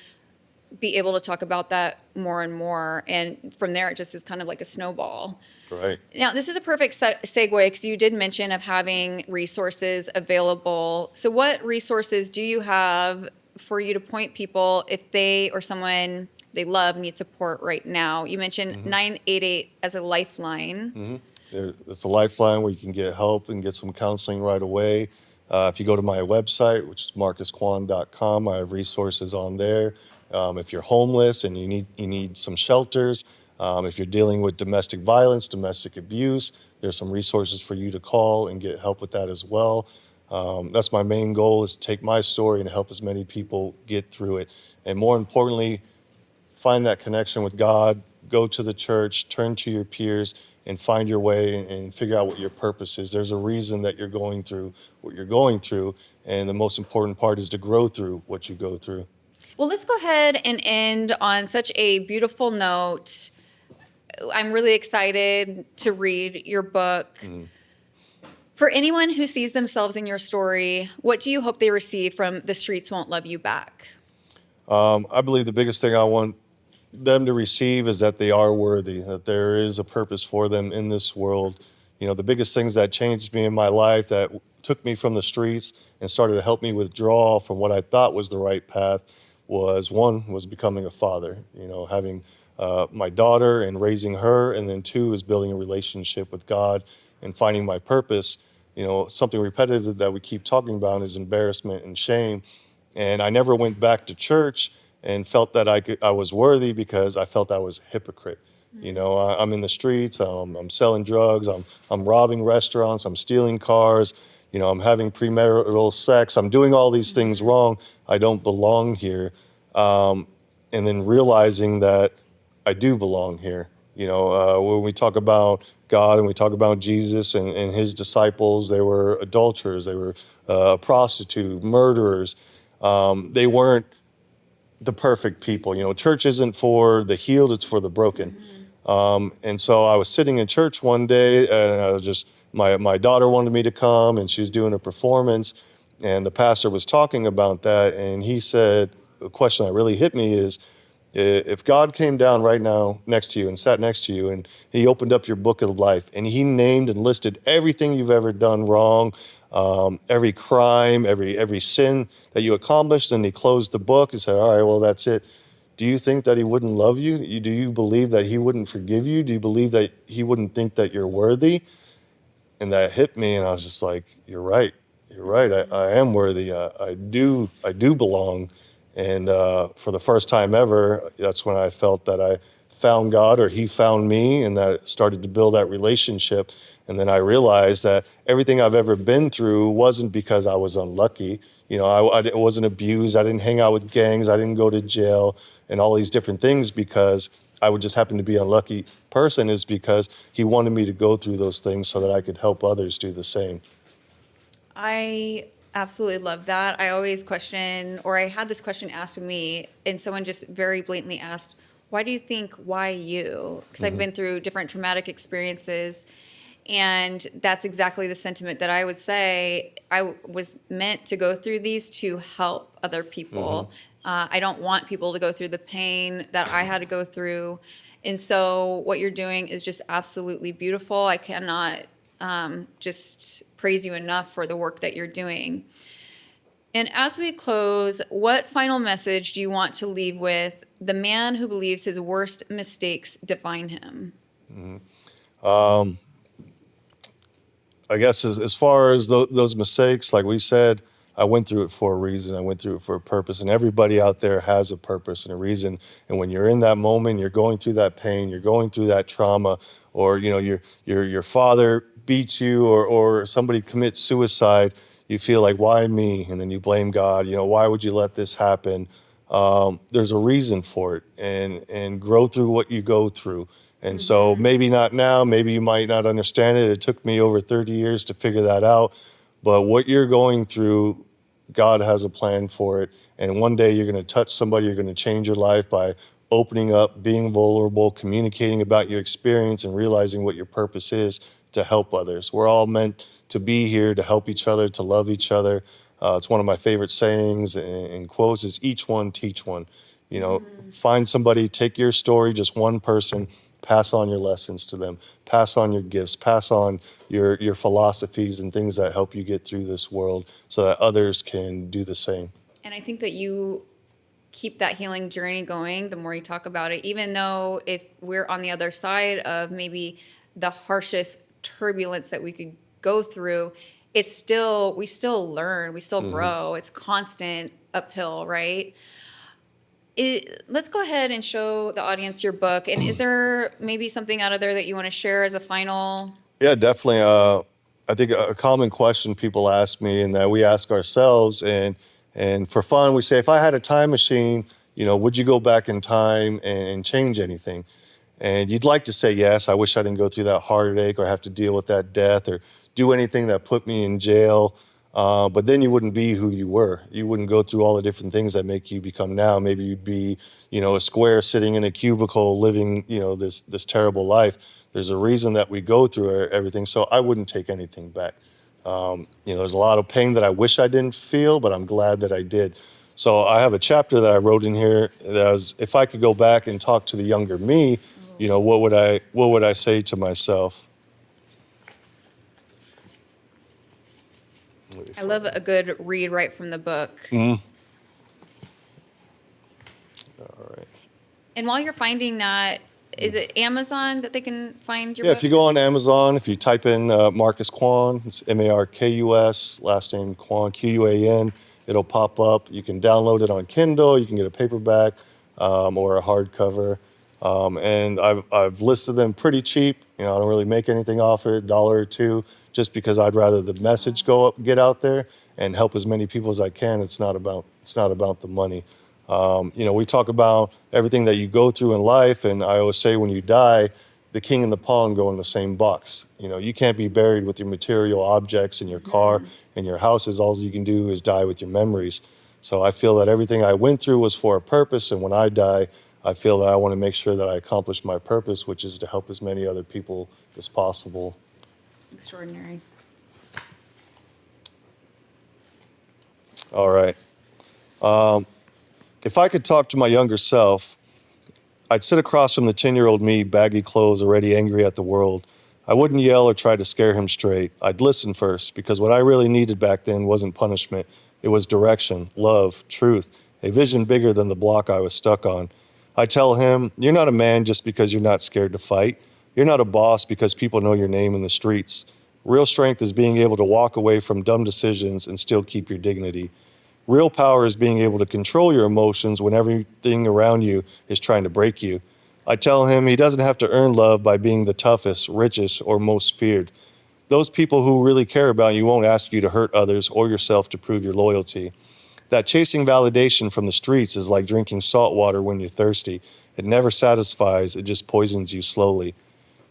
be able to talk about that more and more. And from there, it just is kind of like a snowball. Right. Now, this is a perfect segue because you did mention of having resources available. So what resources do you have for you to point people if they or someone they love need support right now? You mentioned 988 as a lifeline. It's a lifeline where you can get help and get some counseling right away. If you go to my website, which is markusquan.com, I have resources on there. If you're homeless and you need some shelters, if you're dealing with domestic violence, domestic abuse, there's some resources for you to call and get help with that as well. That's my main goal, is to take my story and help as many people get through it. And more importantly, find that connection with God, go to the church, turn to your peers, and find your way and figure out what your purpose is. There's a reason that you're going through what you're going through, and the most important part is to grow through what you go through. Well, let's go ahead and end on such a beautiful note. I'm really excited to read your book. For anyone who sees themselves in your story, what do you hope they receive from The Streets Won't Love You Back? I believe the biggest thing I want them to receive is that they are worthy, that there is a purpose for them in this world. You know, the biggest things that changed me in my life, that took me from the streets and started to help me withdraw from what I thought was the right path, was becoming a father, you know, having my daughter and raising her. And then two is building a relationship with God and finding my purpose. You know, something repetitive that we keep talking about is embarrassment and shame. And I never went back to church and felt that I was worthy, because I felt I was a hypocrite. You know, I'm in the streets, I'm selling drugs, I'm robbing restaurants, I'm stealing cars, you know, I'm having premarital sex, I'm doing all these things wrong. I don't belong here. And then realizing that I do belong here. You know, when we talk about God and we talk about Jesus and his disciples, they were adulterers, they were prostitutes, murderers. They weren't the perfect people. You know, church isn't for the healed, it's for the broken. And so I was sitting in church one day, and I was just, my daughter wanted me to come, and she was doing a performance, and the pastor was talking about that, and he said, a question that really hit me is, if God came down right now next to you and sat next to you, and he opened up your book of life and he named and listed everything you've ever done wrong, every crime, every sin that you accomplished, and he closed the book and said, all right, well, that's it. Do you think that he wouldn't love you? Do you believe that he wouldn't forgive you? Do you believe that he wouldn't think that you're worthy? And that hit me, and I was just like, you're right. You're right. I am worthy. I do belong. And for the first time ever, that's when I felt that I found God, or he found me, and that it started to build that relationship. And then I realized that everything I've ever been through wasn't because I was unlucky. You know, I wasn't abused. I didn't hang out with gangs. I didn't go to jail and all these different things because I would just happen to be an unlucky person. Is because he wanted me to go through those things so that I could help others do the same. I absolutely love that. I always question, or I had this question asked of me, and someone just very blatantly asked, why do you think, why you? Because I've been through different traumatic experiences. And that's exactly the sentiment that I would say. I was meant to go through these to help other people. I don't want people to go through the pain that I had to go through. And so what you're doing is just absolutely beautiful. I cannot just praise you enough for the work that you're doing. And as we close, what final message do you want to leave with the man who believes his worst mistakes define him? I guess as far as those mistakes, like we said, I went through it for a reason. I went through it for a purpose, and everybody out there has a purpose and a reason. And when you're in that moment, you're going through that pain, you're going through that trauma, or you know, your father beats you, or somebody commits suicide. You feel like, why me? And then you blame God. You know, why would you let this happen? There's a reason for it, and grow through what you go through. And so maybe not now, maybe you might not understand it. It took me over 30 years to figure that out. But what you're going through, God has a plan for it. And one day you're going to touch somebody, you're going to change your life by opening up, being vulnerable, communicating about your experience, and realizing what your purpose is to help others. We're all meant to be here to help each other, to love each other. It's one of my favorite sayings and quotes is each one teach one. You know, find somebody, take your story, just one person, pass on your lessons to them, pass on your gifts, pass on your philosophies and things that help you get through this world so that others can do the same. And I think that you keep that healing journey going the more you talk about it, even though if we're on the other side of maybe the harshest turbulence that we could go through, it's still, we still learn, we still grow. It's constant uphill, right? Let's go ahead and show the audience your book. And is there maybe something out of there that you want to share as a final? Yeah, definitely. I think a common question people ask me and that we ask ourselves, and for fun, we say, if I had a time machine, you know, would you go back in time and change anything? And you'd like to say yes. I wish I didn't go through that heartache or have to deal with that death or do anything that put me in jail. But then you wouldn't be who you were. You wouldn't go through all the different things that make you become now. Maybe you'd be, you know, a square sitting in a cubicle living, you know, this terrible life. There's a reason that we go through everything. So I wouldn't take anything back. You know, there's a lot of pain that I wish I didn't feel, but I'm glad that I did. So I have a chapter that I wrote in here that was, if I could go back and talk to the younger me, you know, what would I say to myself? I love a good read right from the book. All right. And while you're finding that, is it Amazon that they can find your Yeah, book? if you go on Amazon, if you type in Markus Quan, it's Markus, last name Quan, Quan, it'll pop up. You can download it on Kindle. You can get a paperback or a hardcover. And I've listed them pretty cheap. You know, I don't really make anything off it, $1 or $2, just because I'd rather the message get out there and help as many people as I can. It's not about the money. You know, we talk about everything that you go through in life, and I always say when you die, the king and the pawn go in the same box. You know, you can't be buried with your material objects in your car and your houses. All you can do is die with your memories. So I feel that everything I went through was for a purpose, and when I die, I feel that I want to make sure that I accomplish my purpose, which is to help as many other people as possible. Extraordinary. All right. If I could talk to my younger self, I'd sit across from the 10-year-old me, baggy clothes, already angry at the world. I wouldn't yell or try to scare him straight. I'd listen first, because what I really needed back then wasn't punishment. It was direction, love, truth, a vision bigger than the block I was stuck on. I tell him, you're not a man just because you're not scared to fight. You're not a boss because people know your name in the streets. Real strength is being able to walk away from dumb decisions and still keep your dignity. Real power is being able to control your emotions when everything around you is trying to break you. I tell him he doesn't have to earn love by being the toughest, richest, or most feared. Those people who really care about you won't ask you to hurt others or yourself to prove your loyalty. That chasing validation from the streets is like drinking salt water when you're thirsty. It never satisfies, it just poisons you slowly.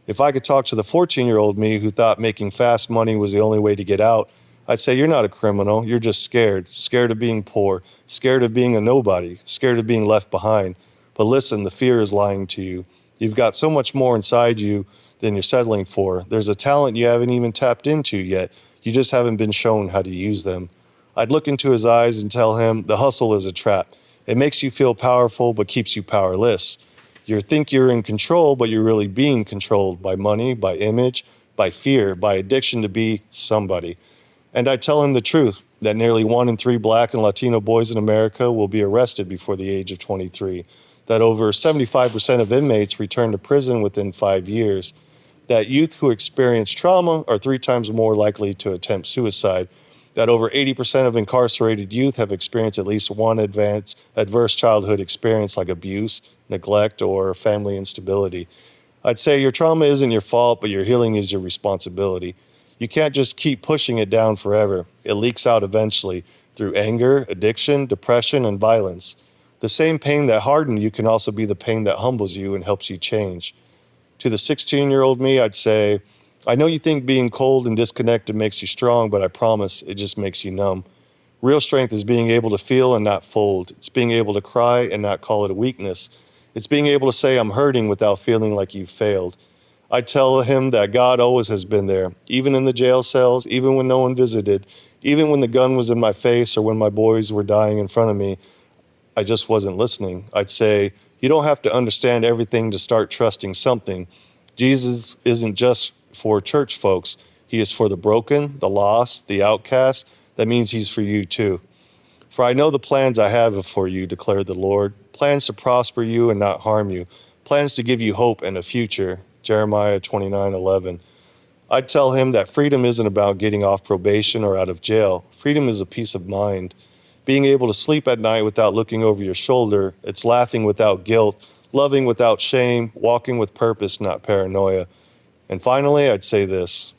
If I could talk to the 14-year-old me who thought making fast money was the only way to get out, I'd say you're not a criminal, you're just scared of being poor, scared of being a nobody, scared of being left behind. But listen, the fear is lying to you. You've got so much more inside you than you're settling for. There's a talent you haven't even tapped into yet. You just haven't been shown how to use them. I'd look into his eyes and tell him the hustle is a trap. It makes you feel powerful but keeps you powerless. You think you're in control, but you're really being controlled by money, by image, by fear, by addiction to be somebody. And I tell him the truth, that nearly 1 in 3 Black and Latino boys in America will be arrested before the age of 23, that over 75% of inmates return to prison within 5 years, that youth who experience trauma are 3 times more likely to attempt suicide, that over 80% of incarcerated youth have experienced at least one adverse childhood experience like abuse, neglect, or family instability. I'd say your trauma isn't your fault, but your healing is your responsibility. You can't just keep pushing it down forever. It leaks out eventually through anger, addiction, depression, and violence. The same pain that hardened you can also be the pain that humbles you and helps you change. To the 16-year-old me, I'd say, I know you think being cold and disconnected makes you strong, but I promise it just makes you numb. Real strength is being able to feel and not fold. It's being able to cry and not call it a weakness. It's being able to say I'm hurting without feeling like you've failed. I tell him that God always has been there, even in the jail cells, even when no one visited, even when the gun was in my face or when my boys were dying in front of me. I just wasn't listening. I'd say, you don't have to understand everything to start trusting something. Jesus isn't just for church folks. He is for the broken, the lost, the outcast. That means he's for you too. For I know the plans I have for you, declared the Lord, plans to prosper you and not harm you, plans to give you hope and a future, Jeremiah 29:11. I'd tell him that freedom isn't about getting off probation or out of jail. Freedom is a peace of mind. Being able to sleep at night without looking over your shoulder, it's laughing without guilt, loving without shame, walking with purpose, not paranoia. And finally, I'd say this.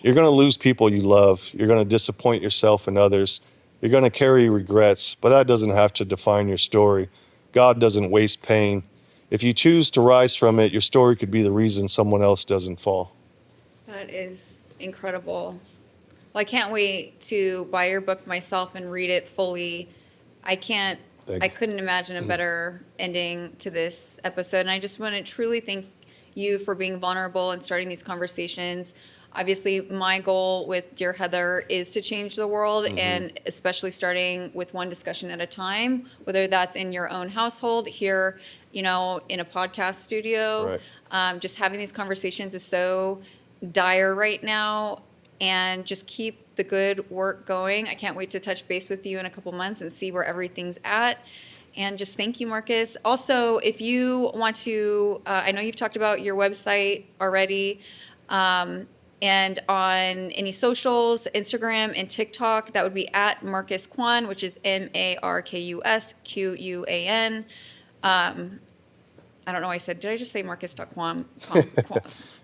You're going to lose people you love. You're going to disappoint yourself and others. You're going to carry regrets, but that doesn't have to define your story. God doesn't waste pain. If you choose to rise from it, your story could be the reason someone else doesn't fall. That is incredible. Well, I can't wait to buy your book myself and read it fully. I couldn't imagine a better ending to this episode. And I just want to truly thank you for being vulnerable and starting these conversations. Obviously, my goal with Dear Heather is to change the world, and especially starting with one discussion at a time, whether that's in your own household, here, in a podcast studio. Right. Just having these conversations is so dire right now, and just keep the good work going. I can't wait to touch base with you in a couple months and see where everything's at. And just thank you, Markus. Also, if you want to, I know you've talked about your website already, and on any socials, Instagram and TikTok, that would be at Markus Quan, which is MarkusQuan. I don't know why I said, did I just say Markus.Quan?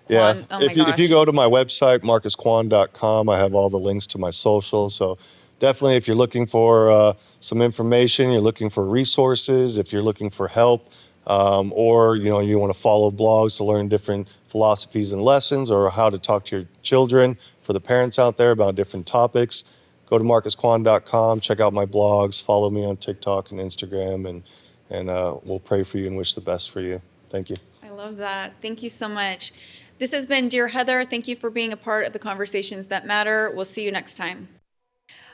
Yeah. Oh my If you go to my website, markusquan.com, I have all the links to my socials. So definitely, if you're looking for some information, you're looking for resources, if you're looking for help, or you want to follow blogs to learn different philosophies and lessons, or how to talk to your children, for the parents out there about different topics, go to markusquan.com, check out my blogs, follow me on TikTok and Instagram, and we'll pray for you and wish the best for you. Thank you. I love that. Thank you so much. This has been Dear Heather. Thank you for being a part of the conversations that matter. We'll see you next time.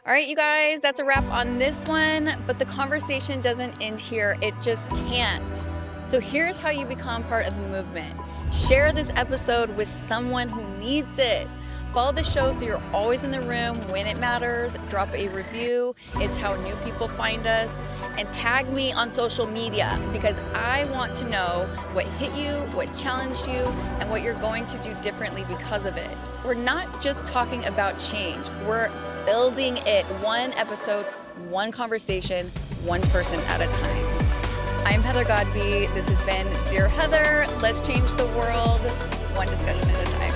All right, you guys, that's a wrap on this one, but the conversation doesn't end here. It just can't. So here's how you become part of the movement. Share this episode with someone who needs it. Follow the show so you're always in the room when it matters. Drop a review. It's how new people find us. And tag me on social media, because I want to know what hit you, what challenged you, and what you're going to do differently because of it. We're not just talking about change. We're building it one episode, one conversation, one person at a time. I'm Heather Godby. This has been Dear Heather. Let's change the world one discussion at a time.